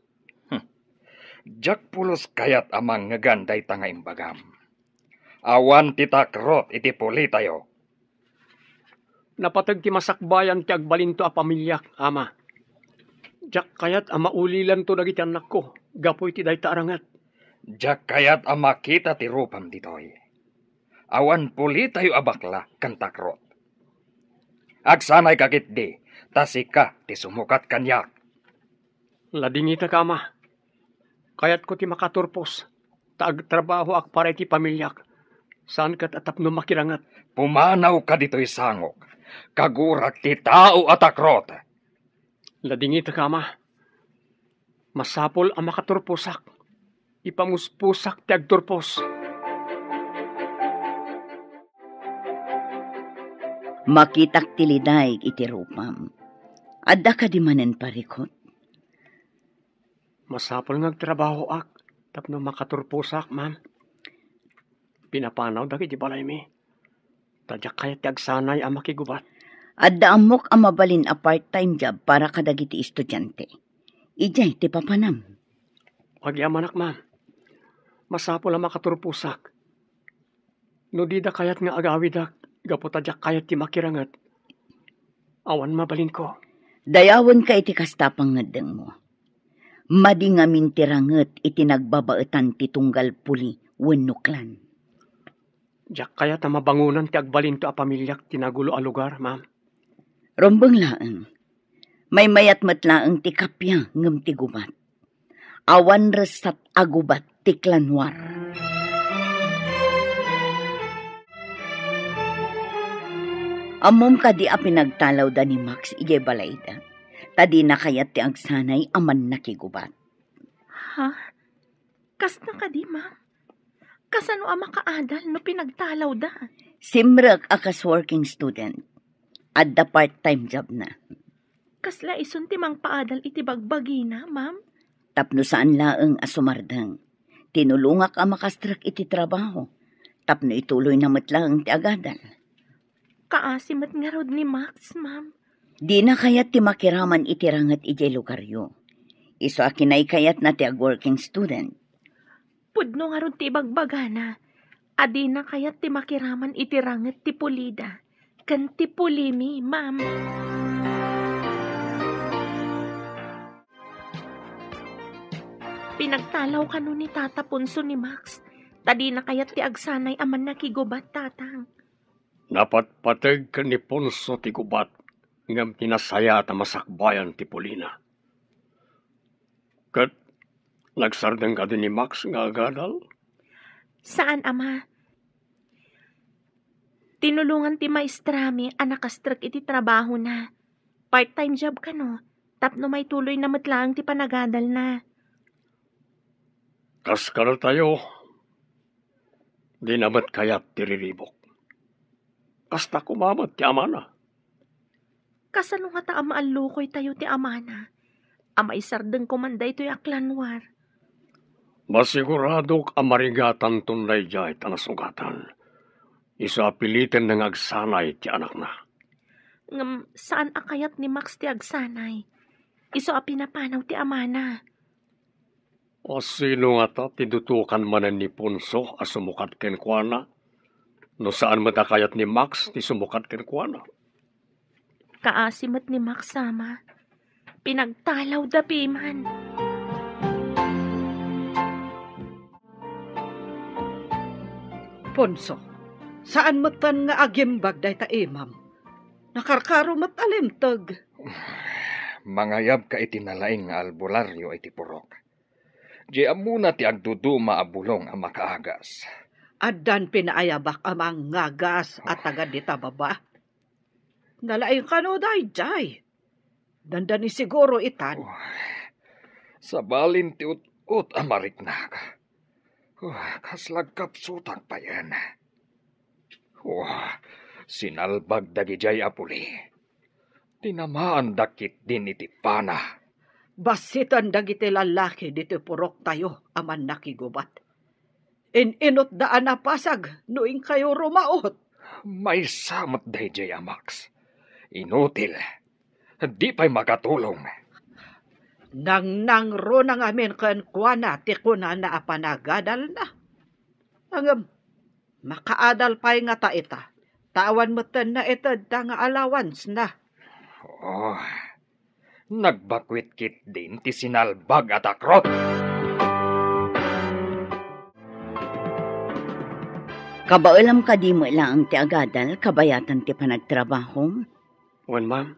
Jak pulos kayat amang ngaganday tanga imbagam. Awan ti takrot iti puli tayo. Napatag ti masakbayan ti agbalinto a pamilyak, ama. Jak kayat ang maulilan to dagiti anak ko. Gapoy ti dayta arangat. Jak kayat ang makita ti rupam ditoy. Awan puli tayo abakla kan takrot. Agsanay kakit di, tasika ti sumukat kanyak. Ladingita ka, ama. Kayat ko ti makaturpos. Taagtrabaho ak para iti pamilyak. Saan kat atapno makirangat? Pumanaw ka dito'y sangok. Kagurak ti tao at takrot. Ladingita ka, ama. Masapol ang makaturposak. Ipamuspusak ti agturpos. Makitak tiliday iti rupam. Adda ka di manen parikot. Masapol ngagtrabaho ak. Tapno makaturposak, ma'am. Pinapanaw dagiti balay mi. Tadyak kayat ti agsanay ang makigubat. Adda amok ang mabalin a part-time job para kadagiti estudyante. Ijay ti papanam. Agyamanak, ma'am. Masapol ang makaturposak. No di da kayat nga agawidak. Gapo tadyak kayat ti makirangat. Awan mabalin ko. Dayawan ka iti kastapang ngedeng mo. Madi nga mintiranget iti nagbabaetan ti tunggal puli wenno klan. Diyak kayat ang mabangunan ti agbalinto a pamilyak tinagulo a lugar, ma'am. Rombeng laeng. May mayat matlaeng ti kapya ngem ti gubat. Awan resat agubat ti klanwar. Amom kadi a pinagtalaw da ni Max ije balayda. Tadi na kayat ti agsanay aman nakigubat. Ha? Kas na ka di, ma'am? Kasano ang makaadal no pinagtalaw da? Simrek akas working student. Adda part-time job na. Kasla isun ti mang paadal iti bagbagi na, ma'am? Tapno saan laeng asumardang. Tinulungak ang makastrak iti trabaho. Tapno ituloy na matlaeng ti agadal. Kaasimat nga rod ni Max, ma'am. Di na kayat ti makiraman iti ranget iti lugaryo. Iso akinay kayat na ti ag-working student. Pudno nga rod ti bagbagana. Adi na kayat ti makiraman iti ranget ti pulida. Kan ti pulimi, ma'am. Pinagtalaw ka nun ni Tata Punso ni Max. Tadi na kayat ti agsanay aman nakigubat, tatang. Napatpatag ka ni Ponso ti gubat. Ngam tinasaya at masakbayan ti Polina. Kat nagsardang ka din ni Max nga agadal? Saan, ama? Tinulungan ti maestrami anak kastrak iti trabaho na. Part-time job ka no. Tapno may tuloy na matlaang ti panagadal na. Kaskara tayo. Di namat kayat ti riribok. Kasta kumamat ti amana. Kasano nga ta amaalukoy tayo ti amana? Amay sardeng kumanday to'y aklanwar. Masiguradok amarigatan tunlay jay tanasugatan. Isa pilitin ng agsanay ti anak na. Ngam saan akayat ni Max ti agsanay? Iso a pinapanaw ti amana. O sino nga ta tidutukan manan ni Ponso a sumukat kenkwana? No saan matakayat ni Max ti sumukat kenkwana? Kaasimat ni Max sama. Pinagtalaw da piman. Ponso, saan matan nga agimbag day ta imam? Nakarkaro mat alimtag. Mangayab ka iti nalaing nga albularyo iti purok. Di amuna ti agduduma abulong ang makaagas. Addan pinaayabak amang ngagas at agad dita baba. Nalaing kano dayjay. Dandani siguro itan. Sa balin ti ut amariknak. Kaslag kapsutang pa yan. Sinalbag dagijay apuli. Tinamaan dakit din iti pana. Basitan dagiti lalaki dito purok tayo aman nakigubat. Inot daan na pasag noing kayo rumaot. May samot dayjay amax. Inutil. Di pa'y makatulong. Nang ro na ngamin kan kuana ti kuna na apanagadal na. Ang makaadal pa'y nga ta ita. Tawan mo na ita da nga allowance na. Nagbakwit kit din ti sinalbag at akrot. Kabaulam ka di mo lang ti agadal, kabayatan ti panagtrabaho. Wan, ma'am.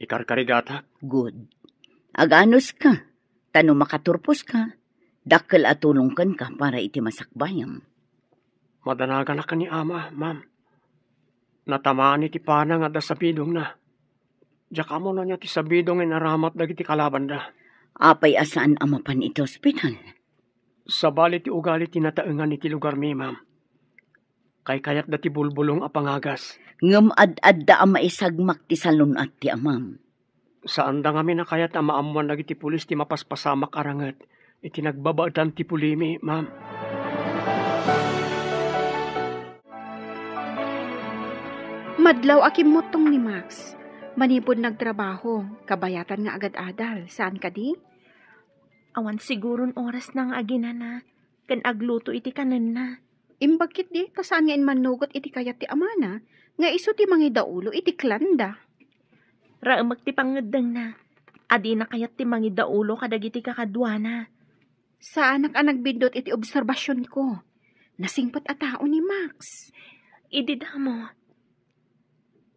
Ikarkarigata. Good. Aganos ka. Tano makaturpos ka. Dakkel atulungkan ka para iti masakbayam. Madanagan na ka ni ama, ma'am. Natamaan iti pana nga da sa bidong na. Diyak mo na niya ti sa bidong inaramat dagiti kalaban da. Apay asaan amapan iti ospital? Sa bali ti ugali tinataengan iti lugar mi, ma'am. Kay kayat da ti bulbulong apangagas. Ngam ad da ama isagmak ti salon at ti amam. Saan da kami na kayat amaamuan dagiti pulis ti mapaspasamak arangat. Iti nagbabaadan ti pulimi, ma'am. Madlaw akim motong ni Max. Manipod nagtrabaho, kabayatan nga agad-adal. Saan ka di? Awan siguron oras nang aginana. Kan agluto iti kanan na. Imbagkit di, kasaan nga inmanugot iti kayat ti amana, nga iso ti mangidaulo iti klanda. Raamak ti pangadang na. Adi na kayat ti mangidaulo kadagiti kakadwana. Saan ka nagbindot iti obserbasyon ko? Nasingpat a tao ni Max. Idida mo.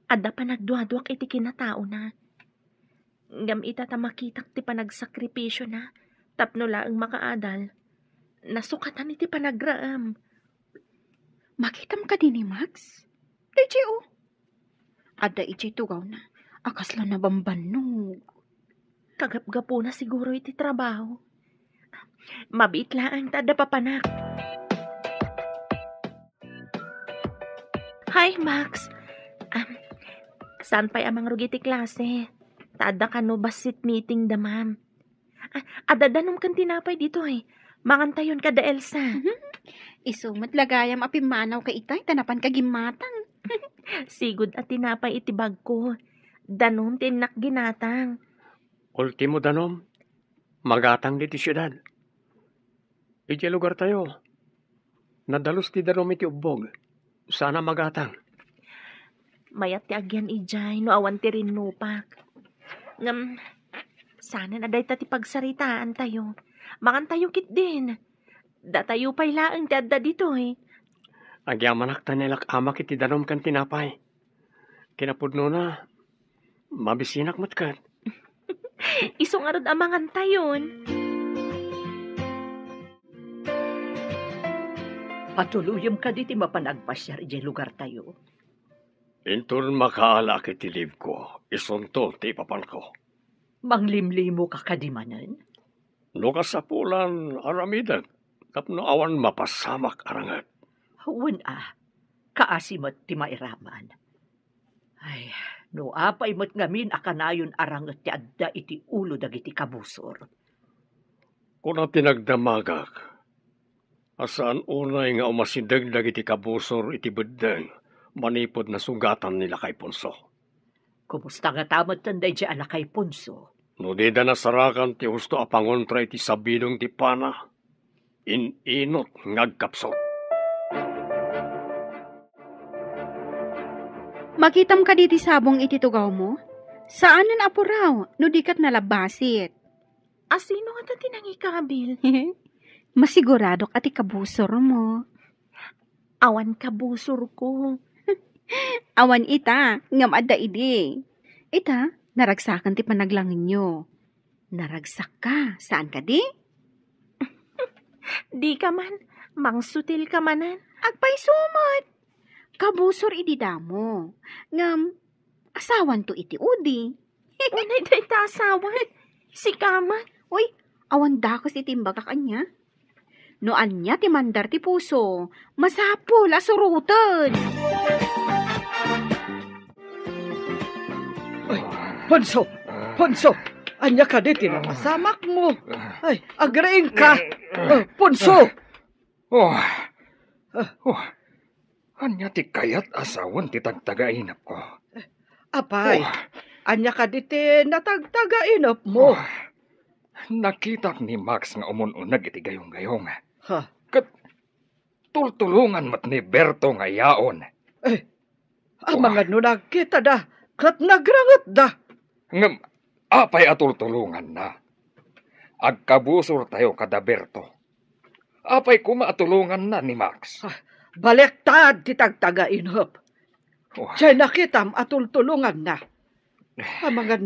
Adda pa nagduadwak iti kinatao na. Ngam ita ta makitak ti panagsakripisyo na. Tapno laang makaadal. Nasukatan iti panagraam. Makitam ka din ni Max? Diji o. Adda iti tugaw na. Akasla na bambanog. Kagapgapo na siguro iti trabaho. Mabit laang tada papanak. Hi, Max. Saan pa'y amang rugiti klase? Tada ka no basit meeting da, ma'am. Adadanom kan tinapay dito eh. Mangantayon ka da, Elsa. Isumat lagayam apimanaw ka itay, tanapan ka gimatang. Sigud at tinapay iti bag ko. Danom tinak ginatang. Ultimo danom. Magatang diti syudad. Iti lugar tayo. Nadalos ti danom iti ubog. Sana magatang. Mayat ti agyan ijay, no awan ti rinupak. Ngam, sana na day ti pagsaritaan tayo. Mangan tayo kit din. Da tayo pa'y laang ti adda dito eh. Agyaman akta nilak amak iti danom kan tinapay. Kinapudno na. Mabisinak matkat. Isong arad amangan tayon. Patuluyom ka diti mapanagpasyar iti lugar tayo. Inton makaalak iti liv ko, isunto ti papan ko. Manglimlimo ka kadimanan? No kasapulan aramidan, tapno awan mapasamak arangat. Huwag kaasimat ti mairaman. Ay, no apay mat ngamin akanayon arangat ti adda iti ulo dagiti kabusor. Kuna tinagdamagak, asaan unay nga umasindag dagiti kabusor iti beddeng, manipod na sugatan nila kay Ponso. Kumusta nga tamat tanday di anak kay Ponso? No di da nasarakan ti husto apangontra iti sabidong ti pana, inot ngagkapsot. Makitam ka diti sabong iti tugaw mo? Saan nan apuraw, no dikat nalabasit? Asino nga ta tinangikabil? Masiguradok ati kabusor mo. Awan kabusor ko. Awan ita, ngam adda idi. Ita, naragsakan ti panaglangin nyo. Naragsak ka, saan ka di? Di ka man, mangsutil ka manan. Agpay sumot. Kabusor idi damo. Ngam, Asawan to iti udi. Unay dayta asawa. Si Kamat. Uy, awan dakos iti imbaga kanya. No anya ti mandar ti puso, masapol asurutan. Ponso! Ponso! Anya ka di tinamasamak mo. Ay, agrain ka. Ponso! Oh, anya ti kayat asawan ti tagtagainap ko. Apay, anya ka di natagtagainap mo. Nakita ni Max nga umununag iti gayong-gayong. Ha? Kat tultulungan mat ni Berto nga yaon. Ang mga nunag kita da, kat nagrangat da. Ngam, apay atultulungan na. Agkabusor tayo kada Berto. Apay kumaatulungan na ni Max. Baliktad ti tagtagainap. Oh, Diyan nakitam atultulungan na. Ang mga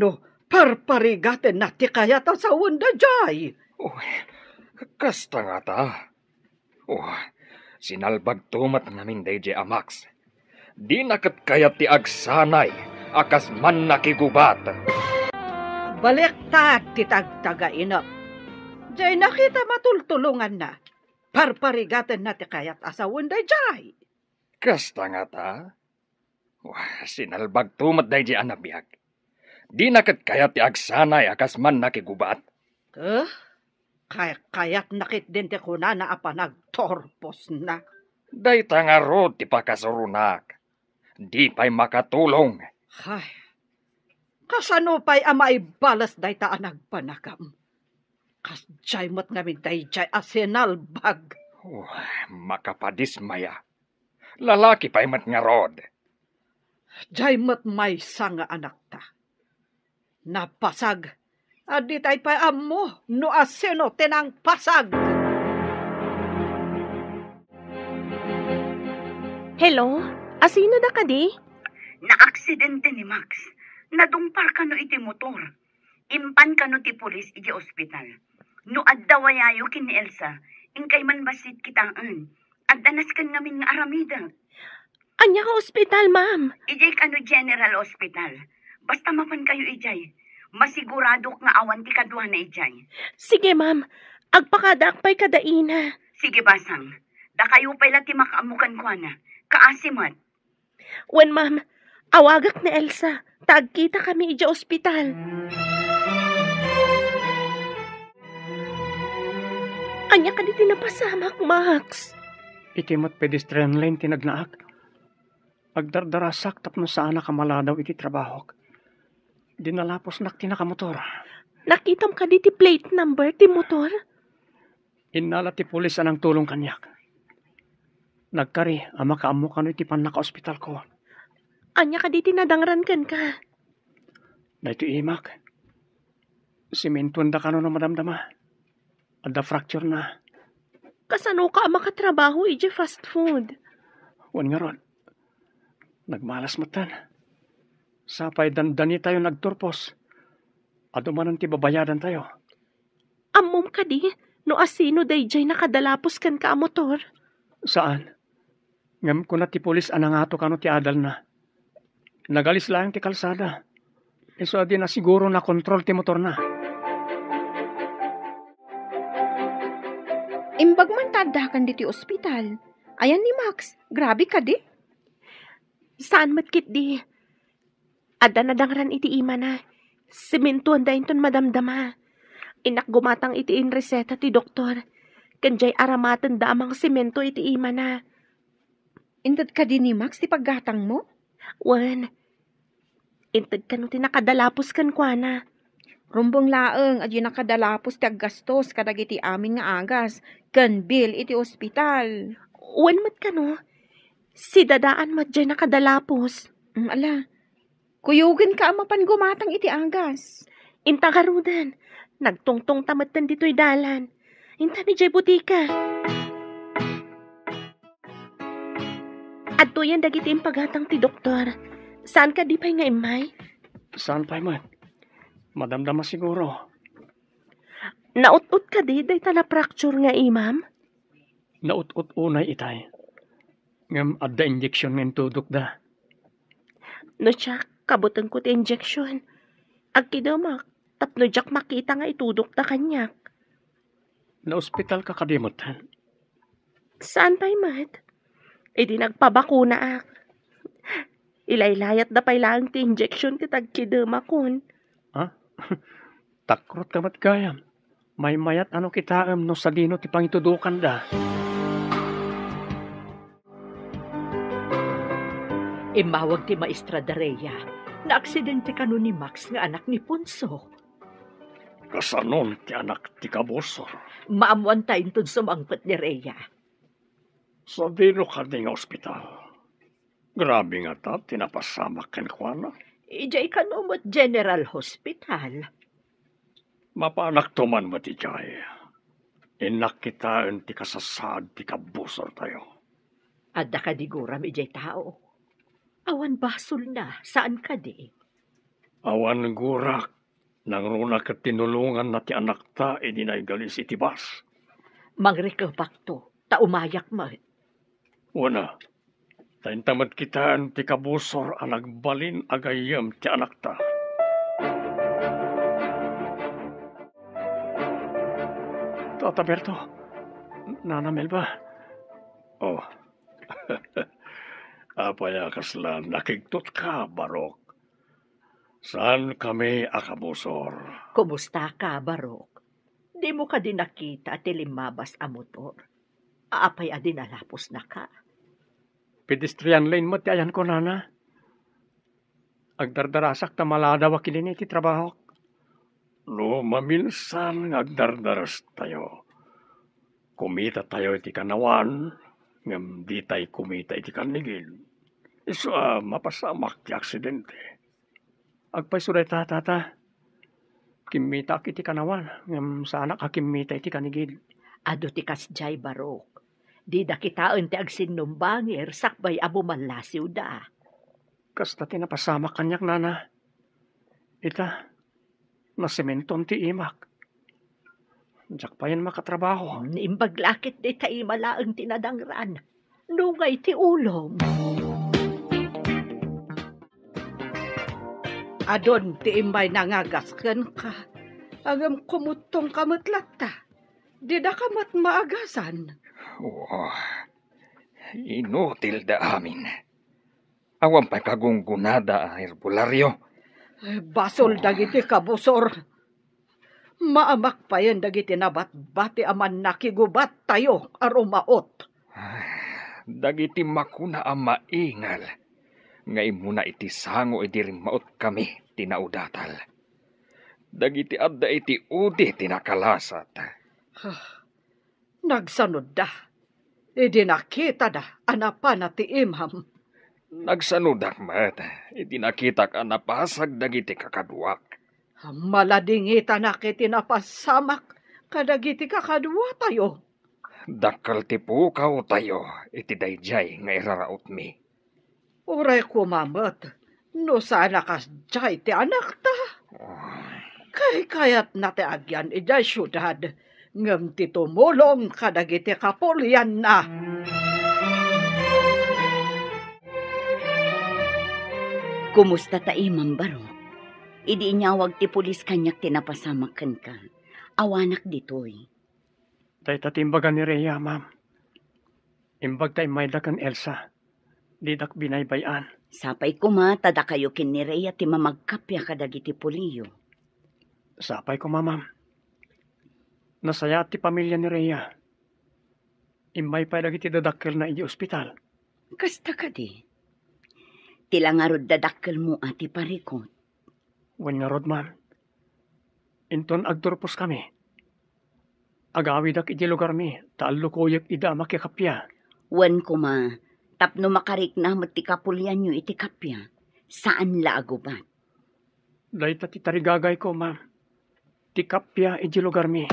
parparigaten na ti kaya ta sa wanda jay. kasta nga ta. Sinalbag tumat namin DJ Amax. Di nakat kayat ti agsanay, akas man nakigubat. Baliktad ti tagtagainap. Diyan nakita matultulungan na. Parparigaten na ti kayat asawon da jay. Kasta nga ta. Sinalbag tumat DJ Anabiyag. Di nakat kayat ti agsanay, akas man nakigubat. Kayat nakit din ti kuna na apanagtorpos na. Day tangarod ti pakasurunak. Di pa'y makatulong. Ay, kasano pa'y amay balas day ta nagpanakam. Kasjay mo't ngamin day jay asinalbag. Makapadismaya. Lalaki pa'y matngarod. Jay mo't may sanga anak ta. Napasag. Adi tay pa'y amo no asino tinang pasag. Hello? Asino da ka di? Na-aksidente ni Max. Nadumpar ka no iti motor. Impan ka no ti pulis iti ospital. No addawayayo kin ni Elsa, ingkay man basit kitaan. Addanas kan ngamin nga aramida. Anya ka ospital, ma'am. Ijay ka no General Hospital. Basta mapan kayo ijay. Masigurado nga awan ti kadwa na ijay. Sige, ma'am. Agpakadak pa'y kadaina. Sige basang. Da kayo pala ti makaamukan ko na. Kaasimat. Wen, ma'am. Awagak ni Elsa. Tagkita kami ija ospital. Anya ka di tinapasamak, Max. Iti mat pedestrian lane tinagnaak. Agdardarasak tapno saan nakamala daw iti trabahok. Dinalapos nak tinakamotor. Nakitam ka di ti plate number ti motor? Inala ti pulis anang tulong kanyak. Nagkari, ama kaamu kano iti pan naka-ospital ko. Anya ka di tinadangran kan ka? Na ito imak. Simentuan da kano na madamdama. Ada fracture na. Kasano ka makatrabaho ija fast food? Wan nga ron. Nagmalas matan. Sapay dandani tayo nagturpos. Adumanan ti babayadan tayo. Amom ka di? No asino dayjay nakadalapos kan ka motor? Saan? Ngam ko na ti pulis anangato kano ti adal na. Nagalis lang ti kalsada. Iso di na siguro na kontrol ti motor na. Imbag man tadakan di ti ospital. Ayan ni Max, grabe ka di. Saan matkit di? Ada na dangran iti ima na. Simentuan da inton madamdama. Inak gumatang iti in reseta ti doktor. Kanjay aramatan da amang semento iti ima na. Intad ka di ni Max ti paggatang mo? Wan. Intad ka no tinakadalapos kan kwa na. Rumbong laeng at yun nakadalapos ti aggastos kadag iti amin nga agas. Kan bill iti ospital. Wan mat ka no? Si dadaan mat dyan nakadalapos. Ala, kuyugin ka amapan gumatang iti agas. Inta karudan. Nagtungtong tamatan dito'y dalan. Inta ni Jay Butika. Adto yan dagiti impagatang ti doktor. Saan ka di pa'y nga imay? Saan pa'y man? Madamdama siguro. Naut-ut ka di, day na fracture nga imam? Naut-ut unay itay. Ngam adda injeksyon ng tudok da. No, Chuck, Kabutang ko ti injection. Agkidamak, tapno jak makita nga itudok ta kanyak. Na ospital ka kadimutan. Saan pa mat? E di nagpabakuna ak. Ilaylayat da pa ilang ti injection kitag kidamakon. Ha? Takrot ka mat gayam. May mayat ano kitaam no sa dino ti pangitudukan da. Imawag ti Maestra Dareya na aksidente kano ni Max nga anak ni Punso. Kasanon ti anak ti kabosor. Maamuan tayo tun sumangpet ni Rhea. Sa dino ka nga ospital. Grabe nga ta, tinapasamak ken kuana. Ijay kanumot General Hospital. Mapanak tuman mo ti jay. Inak kitaan ti kasasaad ti kabosor tayo. Adda ka diguram ijay tao. Awan basol na, saan ka di? Awan gurak, nang runa kat tinulungan na ti anak ta, idinaygalis iti bas. Mangrekabak to, ta umayak mo. Una, tayin tamad kitaan ti kabusor ang nagbalin agayam ti anak ta. Tata Berto, Nana Melba. Oh, apaya kaslan, nakigtot ka, Barok. Saan kami akabusor? Kumusta ka, Barok? Di mo ka din nakita at limabas a motor. Aapay a dinalapos na ka. Pedestrian lane mo ti ayan ko, Nana. Agdardarasak ta maladaw akilin iti trabaho. No, maminsan agdardaras tayo. Kumita tayo iti kanawan, ngam di tayo kumita iti kanigil. Iso mapasamak ti aksidente. Agpay tata. Kimita iti kanawan, ngam sa anak kimita iti kanigil. Ado ti kasjay, Barok. Di da kitaan ti agsinumbangir, sakbay abo manlasiw da. Kasta tinapasamak kanyak, Nana. Ita, nasimenton ti imak. Diyak pa yan makatrabaho. Niimbaglakit di tayo malaang tinadangran. Nungay ti ulom. Adon ti imbay nangagasken ka. Agam kumutong kamutlata. Di da kamat maagasan. Oh, inutil da amin. Awan pa kagunggunada a herbularyo. Basol dagiti kabusor. Maamak pa yan dagiti nabat-bati aman nakigubat tayo arumaot. Dagiti makuna ang maingal. Ngay muna iti sango iti rimaot kami tinaudatal. Dagiti adda iti udi tinakalasat. Nagsanod da. Idi nakita da anapan na ti imham. Nagsanudak mat, iti nakita ka napasag dagiti kakaduak. Maladingita na kiti napasamak kadagiti kakadwa tayo. Dakal ti pukaw tayo, iti dayjay nga iraraot mi. Uray kumamat, no sana kasjay ti anak ta. Kayat na ti agyan ijay syudad, ngam ti tumulong kadagiti kapulyan na. Kumusta ta imam, Barok? Idi inyawag ti pulis kanyak tinapasamakan ka. Awanak ditoy. Tay tatimbagan ni Rhea, ma'am. Imbag tay maydakan Elsa. Didak binaybayan. Sapay tada kayo kin ni Rhea ti mamagkapya kadagiti puliyo. Sapay ko, ma'am. Nasaya ti pamilya ni Rhea. Imbay pa dagiti dadakkel na iti ospital. Kasta ka di. Tilangarod dadakkel mo ati parikot. Wan nga rod, ma'am. Inton agturpos kami. Agawidak iti lugar mi, taalukuyek ida makikapya. Wan kuma, tapno makarik na ti kapulyan nyo iti kapya. Saan la agubat? Dahil ti tarigagay ko, ma'am. Ti kapya iti lugar mi.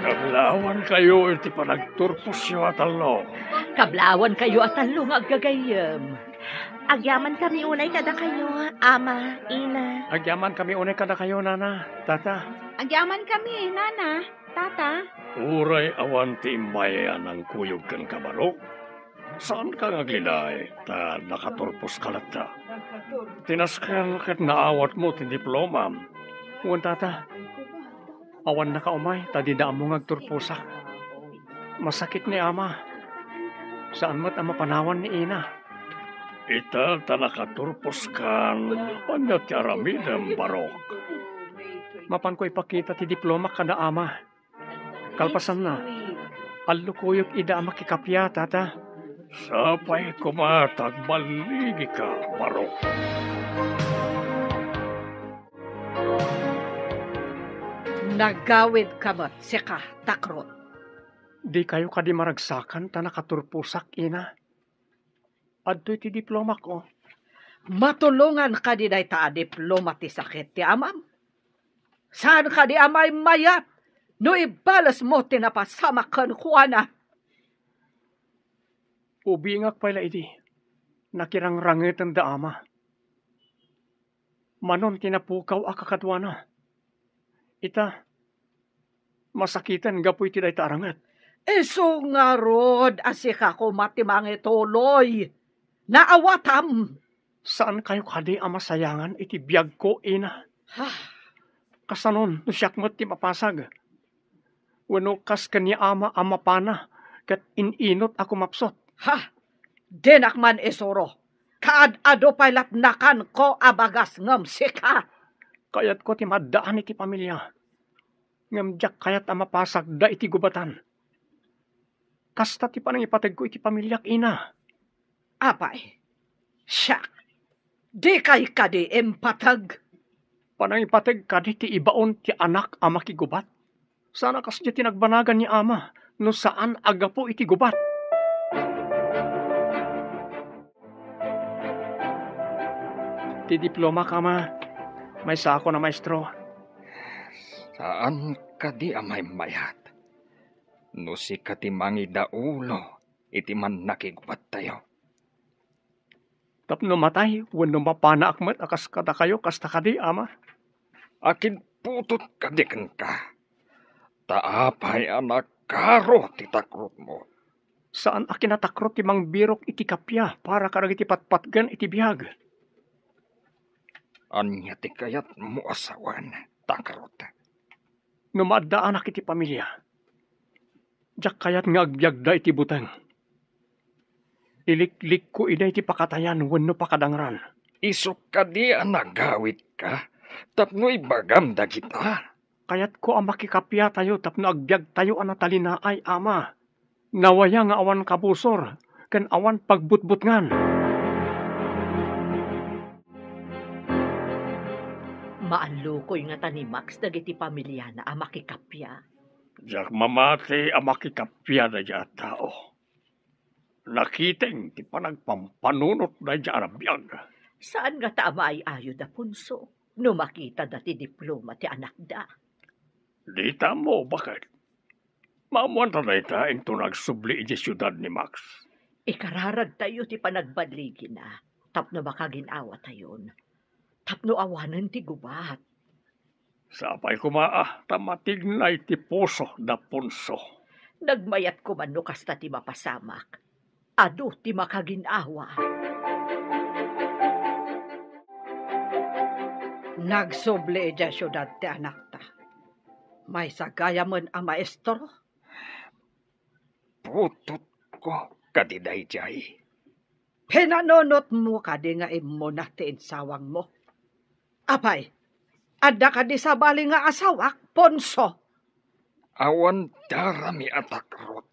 Kablawan kayo iti panagturpos yo atalo. Kablawan kayo at talong aggagayam. Agyaman kami unay kada kayo, ama, ina. Agyaman kami unay kada kayo, Nana, Tata. Agyaman kami, Nana, Tata. Uray awan ti imbayan ang kuyog kan kabarok. Saan ka ngaglinay? Ta nakaturpos ka lata. Tinaskan kat naawat mo ti diploma. Huwag tata. Awan na ka umay, tadi na mo ngagturpusak. Masakit ni ama. Saan mo't ama panawan ni ina? Ita ta nakaturpos kan. Anya ti aramidem barok. Mapan ko ipakita ti diploma ka na ama. Kalpasan na. Alukuyok ida makikapya, tata. Sapay kumatag maligi ka, barok. Nagawid ka mo't sika, takrot. Di kayo kadi maragsakan ta nakaturpusak, ina. Adto'y ti diploma ko. Matulungan ka di day ta diploma ti sakit ti amam. Saan ka di amay mayat? No ibalas mo tinapasama kan kuana. Ubingak pala iti. Nakirangrangitan da ama. Manon tinapukaw akakadwana. Ita, masakitan gapoy ti day tarangat. Iso nga rod asika ko matimang tuloy. Naawatam. Saan kayo kadi ama sayangan iti biyag ko, ina? Kasanon, siyak mo't ti mapasag. Wano kas kanya ama pana, kat ininot ako mapsot. Dinak man isuro. Kaad-ado pailat nakan ko abagas ngam sika. Kayat ko ti maddaan iti pamilya. Ngam jak kayat ama pasag da iti gubatan. Kasta ti panang ipatag ko iti pamilyak, ina. Apay, siyak. Di kay kadi empatag. Panang ipatag kadi ti ibaon ti anak ama kigubat. Sana kas di tinagbanagan ni ama, no saan agapo iti gubat. Ti diploma ka ma, may sako na maestro. Saan ka di amay mayat? No si katimangi daulo, iti man nakigubat tayo. Tapno matay, wano mapana akmat akas kata kayo, kasta kadi ama. Akin putot kadikan ka. Taapay anak karo ti takrot mo. Saan akin natakrot ti mang birok iti kapya para karag iti patpatgan iti biyag? Anya ti kayat mo asawan, takrot. Numadaan ak iti pamilya. Diyak kayat nga agbyag da iti buteng. Iliklik ko ina iti pakatayan wano pakadangran. Isok ka di nagawit ka, tapno ibagam da kita. Kayat ko ang makikapya tayo tapno agbyag tayo anatalina ay ama. Nawaya nga awan kabusor, kan awan pagbutbutngan. Maalukoy nga tani Max dagiti pamilya na makikapya. Diyak mamati ang makikapya na diya tao. Nakiteng ti panagpampanunot na diya arabiyag. Saan nga tama ay ayo da punso? No makita dati diploma ti anak da. Di tamo, bakit? Maamuan ta ito nagsubli iti syudad ni Max. Ikararag tayo ti panagbadligi na. Tapno makaginawa tayon. Tapno awanan ti gubat. Sapay kumaa, tamatig na iti puso da punso. Nagmayat ko man no kasta ti mapasamak. Ado ti makaginawa. Nagsubli dya syudad ti anak ta. May sagaya man ang maestro. Putot ko kadiday jay. Pinanunot mo kadi nga imo na ti insawang mo. Apay, adda kadi sa bali nga asawak, Ponso. Awan darami atakrot.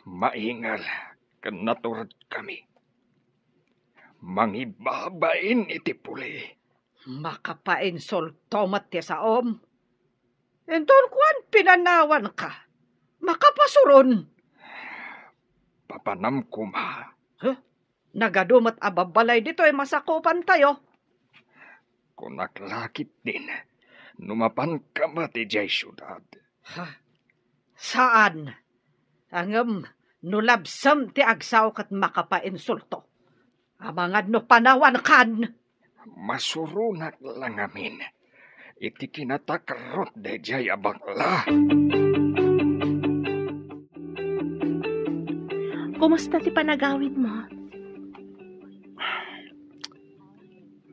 Maingal kan naturad kami. Mangibabain iti puli. Makapain soltomat ti saom. Enton kuan pinanawan ka. Makapasuron. Papanam kuma. Nagadumat ababalay dito ay masakupan tayo. Kunaklakit din. Numapan ka ba ti jay syudad? Saan? Angam, nulabsam ti agsaw kat makapainsulto. Amangad no panawan kan. Masurunak lang amin. Iti kinatakarot de jay abakla. Kumusta ti panagawid mo?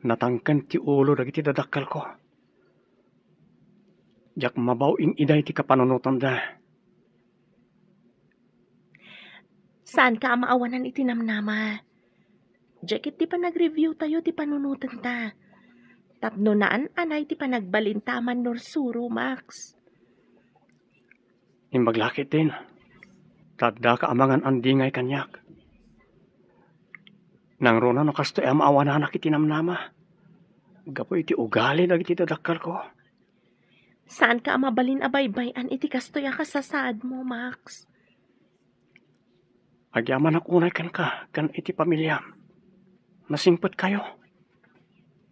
Natangkan ti ulo dagiti dadakkel ko. Jak mabaw ing iday ti kapanunutan da. Saan ka maawanan iti namnama? Jacket ti panag-review tayo ti panunutan ta. Tapno naan anay ti panagbalintaman nor suro, Max. Imbaglakit din. Tadda ka amangan andingay kanyak. Nang rona no kasto maawanan na kiti namnama. Gapo iti ugali dagiti dadakkel ko. Saan ka mabalin abaybayan iti kastoy kasasaad mo, Max? Agyaman akunay kan ka, kan iti pamilya. Nasingpet kayo.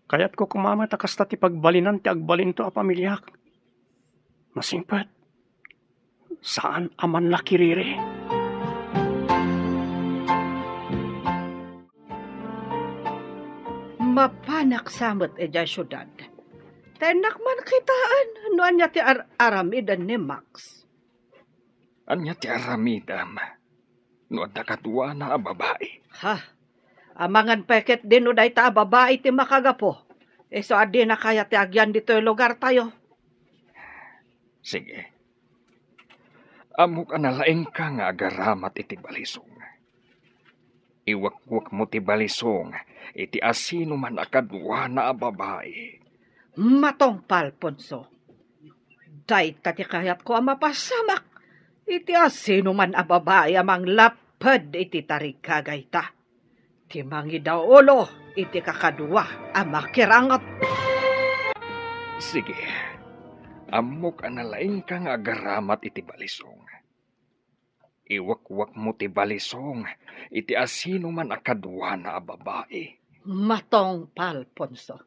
Kayat ko kumama takasta ti pagbalinan ti agbalin to a pamilyak. Nasingpet. Saan aman nakiriri? Mapanak samot eja syudad. Tenak man kitaan, no anya ti aramidan ni Max. Anya ti aramidam. No adda kadwa na a babae. Ha, amangan peket din no day ta babae ti makagapo. So adi na kaya ti agyan dito yung lugar tayo. Sige. Amo ka nalaing ka nga agaramat iti balisong. Iwakwak mo ti balisong, iti asino man akadwa na a babae. Matong Palponso. Day tati kayat ko ang mapasamak. Iti asino man a babae amang lapad iti tarikagay ta. Ti mangidaolo iti kakadwa ang makirangat. Sige. Amo ka nalaing ka nga agaramat iti balisong. Iwakwak mo ti balisong, iti asino man akadwa na a babae. Matong Palponso.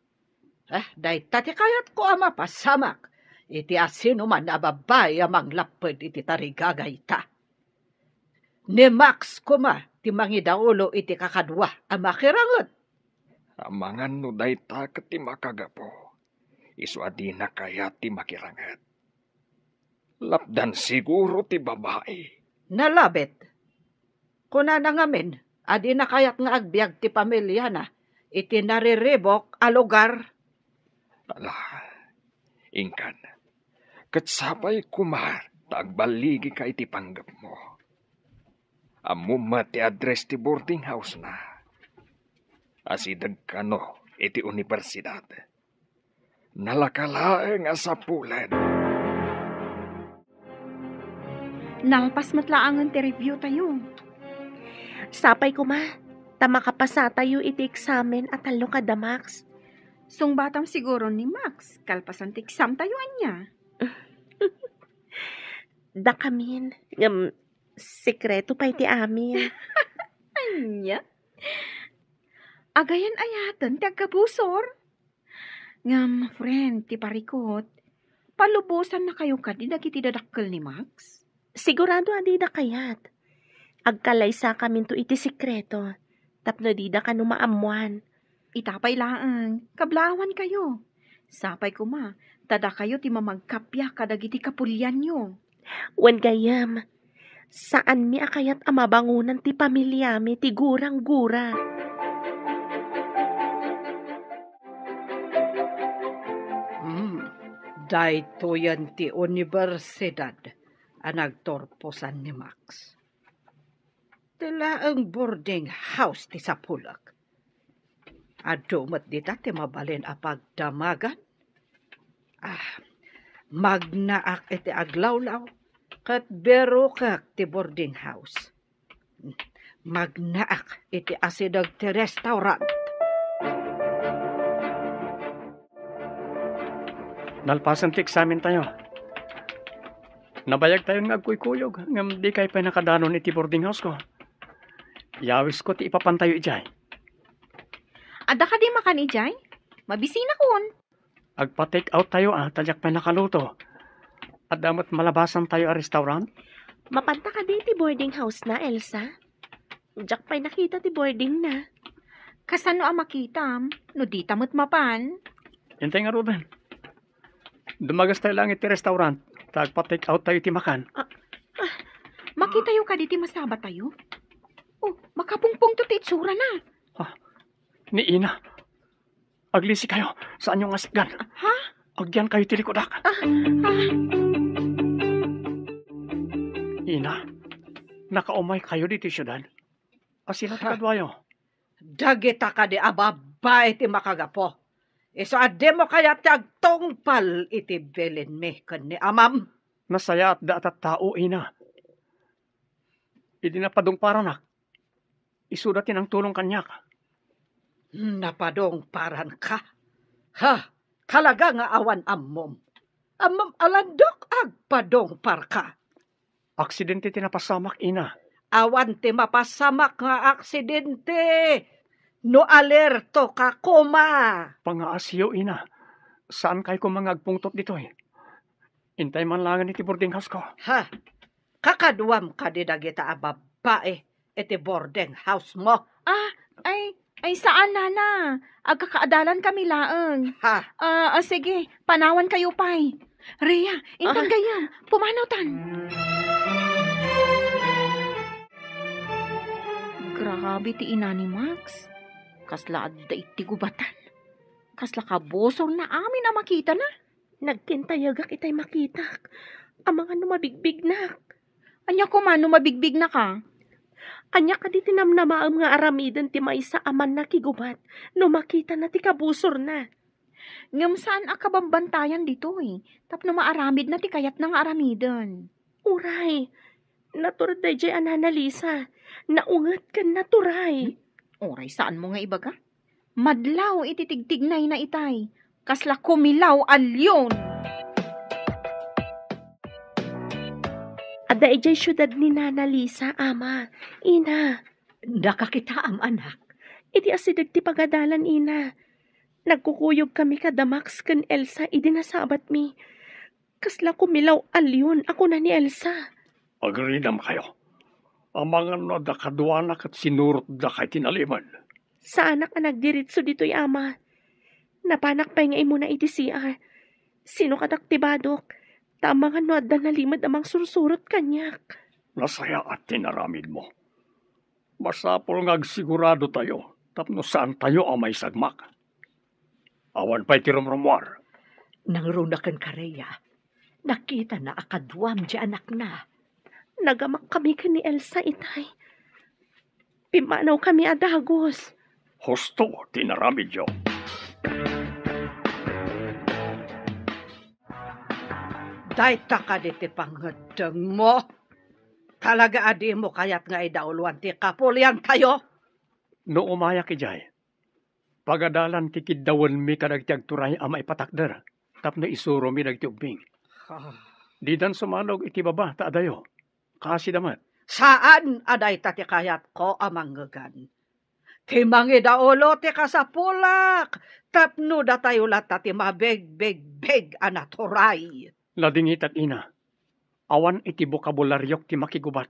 Day tati kayat ko ang mapasamak. Iti asino man na babae amang lapad iti tarigagay ta. Ni Max kuma, ti mangidaulo iti kakadwa ang makirangot. Amangan no day ta ket ti makagapo. Isu adi na kaya ti makirangat. Lapdan siguro ti babae. Nalabit. Kuna na ngamin, adi na kayat nga agbyag ti pamilya na, iti nariribok a lugar. Ala, ingkan. Katsapay kumar, tagbaligi ka iti panggap mo. Amo ti address ti boarding house na. Asidag ka no, iti universidad. Nalakalaeng asapulen. Nang pasmatlaangan ti review tayo. Sapay ko ma, tama kapasa tayo iti eksamen at talo ka da, Max. Sung batam siguro ni Max, kalpasan ti exam tayo anya. Da kamin, sekreto pa iti amin. Anya? Agayan ayatan ti agkabusor. Ngam, friend, ti parikot, palubusan na kayo ka di dagiti dadakkel ni Max? Sigurado adi da kayat. Agkalaysa kamin to iti sekreto, tapno di da ka numaamuan. Itapay laang, kablawan kayo. Sapay kuma, tada kayo ti mamagkapya kadagiti kapulyan nyo. Wen gayam, saan mi akayat amabangunan ti pamilya mi ti gurang-gura. Dayto yan ti universidad ang nagtorposan ni Max. Tila ang boarding house ti Sapulak. Adumat dita ti mabalin a pagdamagan. Magnaak iti aglawlaw kat bero kak ti boarding house. Magnaak iti asidag ti restaurant. Nalpasan ti eksamen tayo. Nabayag tayo ng agkuykuyog. Ngam di kay pa nakadanon iti boarding house ko. Yawis ko ti ipapantayo ijay. Ada ka di makan ijay? Mabisina kon. Agpa-take out tayo talyak pa nakaluto. At damat malabasan tayo a restaurant. Mapanta ka di ti boarding house na, Elsa. Diyak pa'y nakita ti boarding na. Kasano ang makitam? No di tamot mapan. Yantay nga Ruben. Dumagas tayo lang iti restaurant. Tagpa-take out tayo iti makan. Makita yung ka di ti masaba tayo? Oh, makapungpong to ti itsura na. Ni Ina. Aglisi kayo. Saan yung asikgan? Ha? Agyan kayo tilikodak. Ina, nakaumay kayo dito syudad. Asila ti kadwayo. Dagita ka di ababay iti makagapo. Iso ade mo kaya ti agtongpal iti bilin mi ken ni amam. Nasaya at daat at tao, Ina. Idi na padungparanak. Isudatin ang tulong kanyak. Napadong paran ka. Ha, talaga nga awan ammom. Ammom alandok agpadong par ka. Aksidente tinapasamak, Ina. Awan ti mapasamak nga aksidente. No alerto ka kuma. Pangaasiyo, Ina. Saan kayo kung mga agpungtot dito eh? Intay man langan iti boarding house ko. Ha, kakaduam ka di dagita ababae iti boarding house mo. Ay saan nana? Agkakaadalan kami laeng. Ha, Sige, panawan kayo pay. Rhea, intang gayam, pumanawtan. Grabe ti ina ni Max. Kasla adda iti gubatan. Kasla kabosor na amin na makita na. Nagkintayagak itay makitak. Ang mga numabigbig na. Anya ko man, mabigbig na ka. Anya ka di tinamnamaam nga aramidan ti maysa aman na kigubat. No makita na ti kabusor na. Ngam saan akabambantayan dito eh. Tapno maaramid na ti kayat ng aramidan. Uray, naturad da jay ananalisa. Naungat ka naturay. Oray, saan mo nga ibaga? Madlaw ititigtignay na itay. Kasla kumilaw alyon. Ada ijay syudad ni Nana Lisa, ama. Ina, Nakakitaam, anak. iti asidag ti pagadalan, ina. Nagkukuyog kami kada Max ken Elsa, idi nasabat mi. Kasla kumilaw alyon, ako na ni Elsa. Agrinam kayo. Amangan no da kadwanak at sinurot da kay tinaliman. Sa anak na nagdiritso dito'y ama. Napanak pa nga imo na iti CR. Sino kadaktibadok? Tamangan no adda nalimad amang sursurot kanyak. Nasaya at tinaramid mo. Masapol nga sigurado tayo. Tapno saan tayo ang may sagmak. Awan pa'y tirumrumwar. Nangrunakan ka, Rhea. Nakita na akadwam di anak na. Nagamak kami ka ni Elsa itay. Pimanaw kami adagos. Husto, tinaramid yo. dayta ka di ti pangadang mo. Talaga adi mo kayat nga idauluan ti kapulyan tayo. No umaya kijay. Pagadalan ti kiddawan mi kadagtiag turay amay patakder. Tapno isuro mi nagtiubing. Di dan sumanog iti baba ta adayo. Kasi damat. Saan aday ta ti kayat ko amanggagan? Ti mangidaulo ti kasapulak. Tapno da tayo lata ti mabeg-beg-beg anaturay. Ladingit at ina. Awan iti bokabularyok ti makigubat.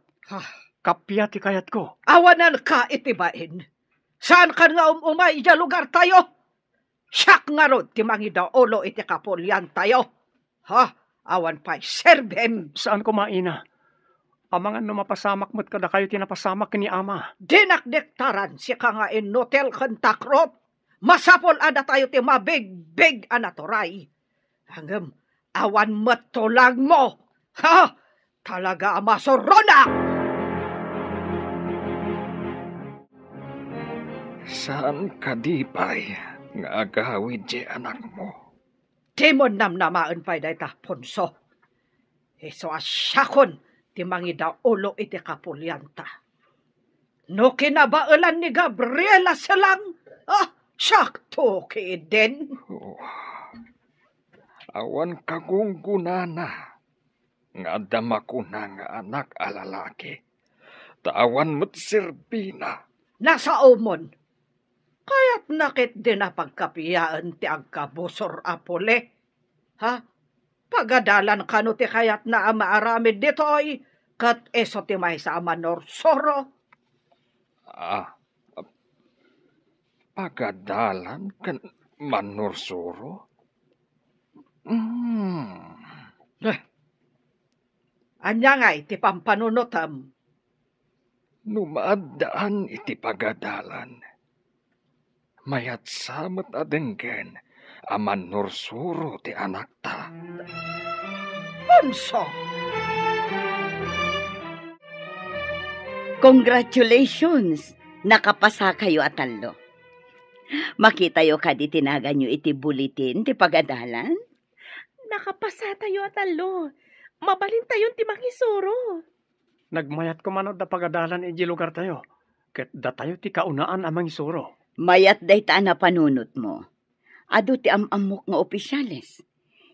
Kapya ti kayat ko. Awanan ka itibain. Saan ka nga umay ja lugar tayo? Siyak nga rod ti mangidaulo iti kapulyan tayo. Awan pa'y serbem. Saan ko maina? Amangan no mapasamak mo't kada kayo tinapasamak ni ama. Dinakdektaran si ka nga inutel kantakrop. Masapol ada tayo ti mabig-big anaturay. Hanggang awan matulag mo. Talaga masurona! Saan ka di pa'y nga agawid di anak mo? Timon namnamaan pa'y dayta punso. Iso asyakon ti mangida ulo iti kapulyanta. No kinabaalan ni Gabriela silang, syakto ki din. Awan kagunggunana. Nga damakuna nga anak alalaki. Tawan mo't sirbina. Nasa umon. Kaya't nakit din na pagkapiyaan ti agkabusor apole. Pagadalan ka no ti kayat na maaramid dito'y kat eso ti may sa amanorsoro. Pagadalan kan manursuro? Anya nga'y ti pampanunutam. Numaddaan iti pagadalan. Mayat samet adengken aman nursuro ti anak ta. Ponso! Congratulations! Nakapasa kayo atallo. Makita yo ka di tinagan nyo iti bulitin ti pagadalan? Nakapasa tayo at alo. Mabalin tayo ti mangisuro. Nagmayat ko man da pagadalan iti lugar tayo. Ket da tayo ti kaunaan amang isuro. Mayat day ta na panunot mo. Ado ti amamok nga opisyales.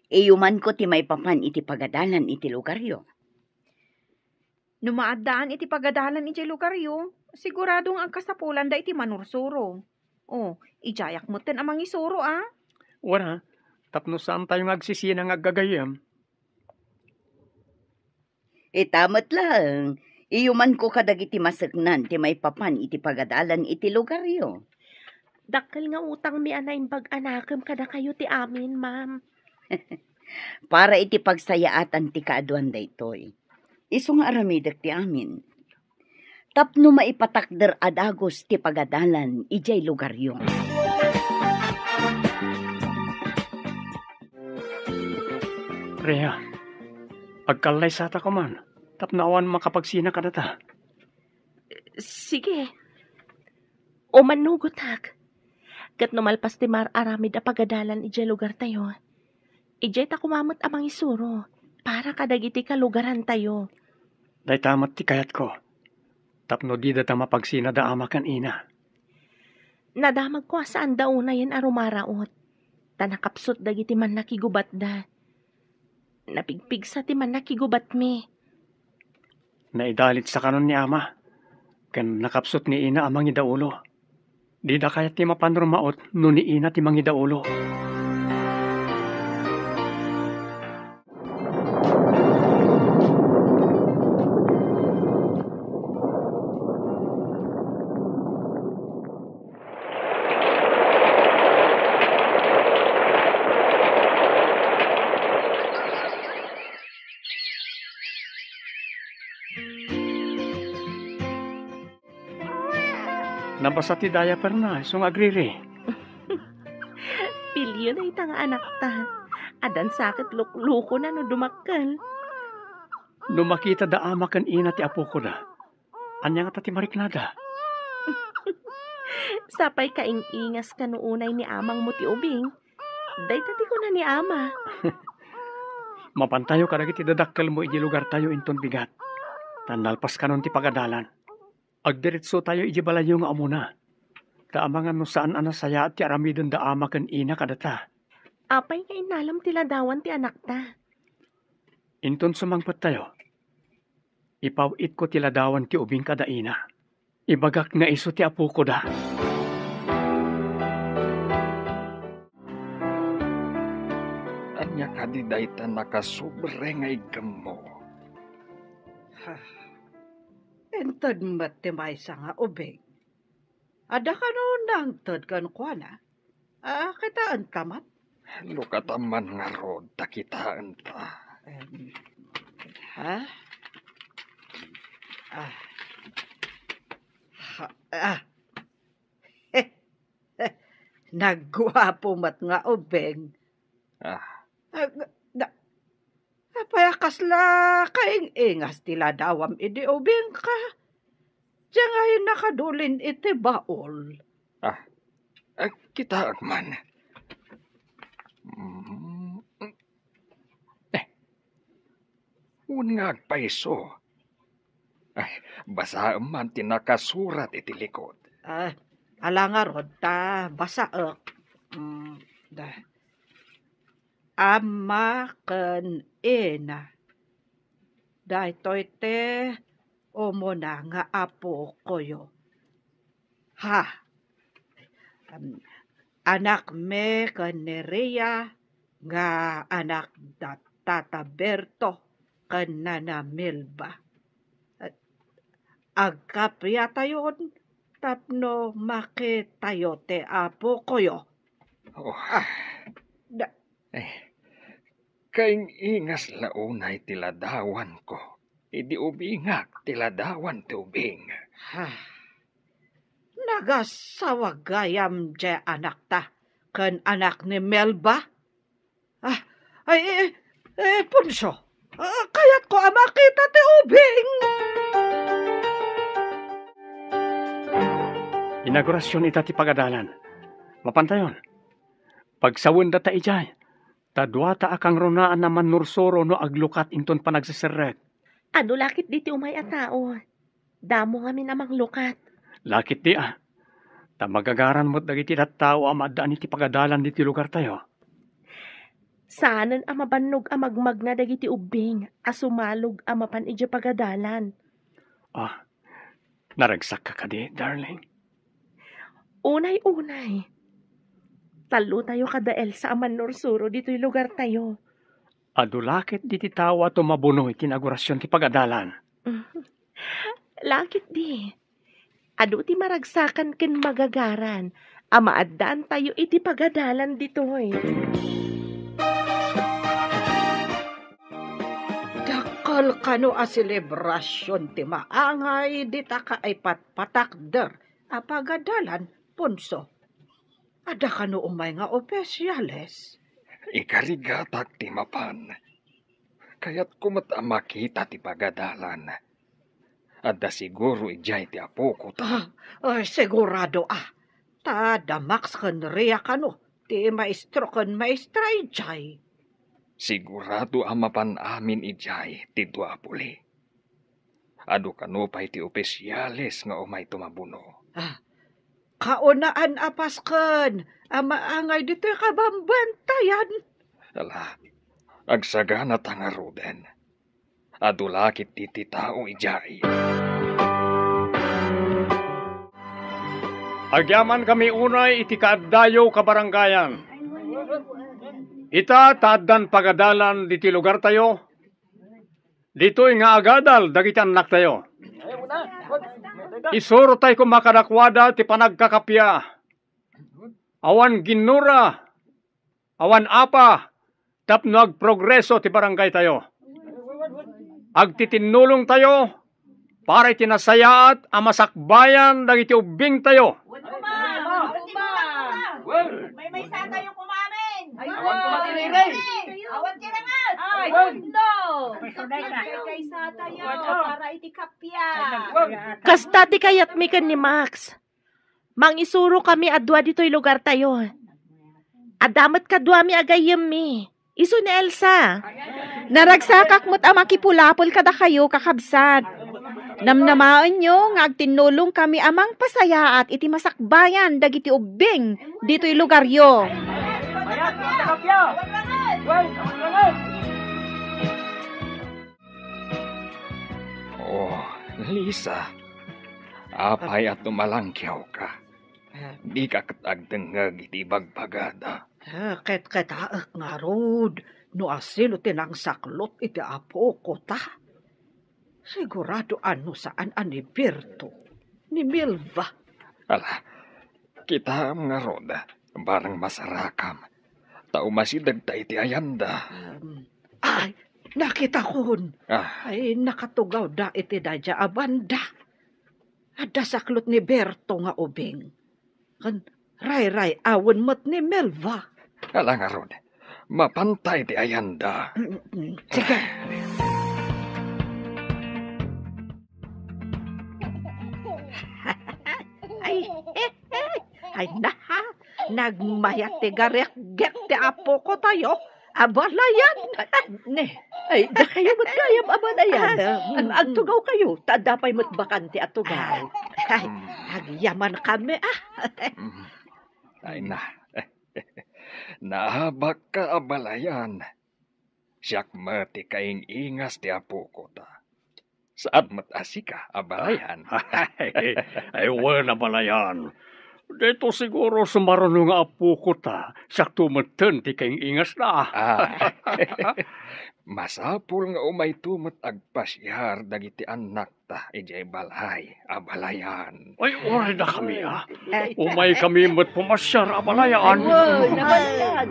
Iyuman ko ti may papan iti pagadalan iti lugaryo. Numaadaan iti pagadalan iti lugaryo, siguradong agkasapulan da iti manursuro. Oh, ijayak mo ten amang isuro Wala, tapno saan tayo agsisinang aggagayam. Itamat lang. Iyuman ko kadagiti masagnan ti may papan iti pagadalan iti lugaryo. Dakkel nga utang mi anay bag-anakam kada kayo ti amin, ma'am. Para iti pagsayaatan ti kaaduan daytoy. Isu nga aramidek ti amin. Tapno maipatakder adagos ti pagadalan ijay lugaryo. Rhea, agkalay sata ka man. Tapnaawan makapagsina ka na ta. Sige. O manugot hak. Kat numalpas ti mar aramid a pagadalan ijay lugar tayo. Ijay ta kumamot amang isuro. Para kadagiti kalugaran tayo. Day tamat ti kayat ko. Tapno di da ta mapagsina da amakan ina. Nadamag ko saan daw na yan arumaraot. Tanakapsot dagiti man nakigubat da. Napigpig sa ti man nakigubat mi. Naidalit sa kanon ni ama. Ken nakapsot ni ina amang idaulo. Di da kayat ti mapanrumaot no ni ina ti mangidaulo. Nabasa ti diaper na, isong agriri. Pilyo na itang anak ta. Adan sakit lukluko na no dumakkel. Numakita da amakan ina ti apo ko da. Anya nga ti mariknada. Sapay kaing-ingas ka noonay ni amang mo ti ubing. Daytati ko na ni ama. Mapantayo ka dagiti dadakkel mo iti lugar tayo inton bigat. Tanalpas kanon ti pagadalan. Agdiritso tayo iji balayo nga amuna. Taamangan no saan anasaya at ti aramidon da amakan ina kadata. Apay nga inalam tiladawan ti anak ta. Inton sumangpat tayo. Ipawit ko tiladawan ti ubing kada ina. Ibagak nga iso ti apo ko da. Anya kadiday ta nakasubre nga igam mo. Entod matimay sa nga ubing. Ada ka no nang tod kan kwa na. Kitaan tamat. Lukataman nga rod takitaan ta. Ha? Nagwapo mat nga ubing. Payakas la kaing ingas tila dawam idi ubing ka. Diyan ngayon nakadulin iti baol. Kita man. Unngag paiso. Basa man tinakasurat iti likod. Ala nga rod ta basaek. Ama ken ina. Daytoy te umuna nga apo koyo. Anak me ken ni Rhea nga anak da Tata Berto ken Nana Milba. Agkapya tayon tapno makitayo te apo koyo. Kaing ingas launay tiladawan ko. Idi ubingak tiladawan ti ubing. Nagasawagayam je anak ta, kan anak ni Melba. Punso, kayat ko makita ti ubing. Inaugurasyon ita ti pagadalan. Mapantayon. Pagsawon data ijay. Tadwata akang runaan naman nursoro no aglukat inton panagsasirek. Ano lakit diti umay a tao? Damo nga namang lukat. Lakit di Ta magagaran mo't dagiti tao amadaan iti pagadalan diti lugar tayo. Saanan ang mabannog ang magmag na dagiti ubing, asumalog ang mapan iti pagadalan. Naragsak ka di, darling. Unay-unay. Talo tayo kadael sa aman nursuro dito'y lugar tayo. Adulakit diti tao ato mabuno iti inaugurasyon ti pagadalan. Lakit di. Adu ti maragsakan ken magagaran. Amaadaan tayo iti pagadalan dito'y. Dakal kano a selebrasyon ti maangay dita ka ay patpatakder a pagadalan, Punso. Ada kano umay nga opesyales. Ikarigatak ti mapan. Kaya't kumata makita ti pagadalan. Ada siguro ijay ti apo ko ta. Sigurado Tadamax kan riya kano. Ti maestro kan maestra ijay. Sigurado ang mapan amin ijay ti duapuli. Ado kano pa'y ti opesyales nga umay tumabuno. Kaunaan apasken, amaangay dito kabambantayan. Ala, agsagana tanga Ruden. Adulakit ti tao ijay. Agyaman kami unay iti kaaddayo kabaranggayan. Ita taadan pagadalan diti lugar tayo. Dito'y nga agadal dagiti anak tayo. Isuro tayo kung makadakwada ti panagkakapya. Awan ginura, awan apa, tapno agprogreso ti barangay tayo. Agtitinulong tayo, para itinasayaat amasakbayan dagiti ubing tayo. May sa tayo kumamin. Awan kumatin. Awan kiramat. Kay sa tayo para itikapya. Kasta ti kayat mi ken ni Max. Mangisuro kami adwa dito'y lugar tayo. Adamat kadwa mi agayem mi. Iso ni Elsa. Naragsakak mo't amakipulapol kada kayo kakabsat. Namnamaan nyo nga agtinulong kami amang pasaya at iti masakbayan dagiti ubing dito'y lugar yo. Lisa, apay at tumalangkyaw ka. Di ka katagdengag iti bagpagada. Ket nga rod, no asilo tinang saklot iti apo ko ta. Sigurado ano saan ani Berto, ni Milva. Ala, kita nga roda, barang masarakam. Tao masidag ta iti ayanda. Ay, nakita kon. Ay, nakatugaw da iti dadya abanda. Ada saklot ni Berto nga ubing. Kan ray-ray awan mat ni Melva. Ala nga roda, mapantay ti ayanda. Sige. Ay naha, nagmayat ti garek-gek ti apo ko tayo. Abalayan. Ay, da kayo matgayam abalayan. Agtugaw kayo, tadapay matbakanti at tugaw. Ay, agyaman kami Ay na, nahabak ka abalayan. Siyak mati kaing ingas ti apo ko ta. Saat matasi ka abalayan. Ay, wala balayan. Dito siguro sumarunong nga apo ko ta. Siyak tumatan ti kaing ingas na. Masapul nga umay tumat agpasyar dagiti anak ta ijay balay abalayan. Ay, oray na kami Umay kami mat pumasyar abalayan. Naman yan.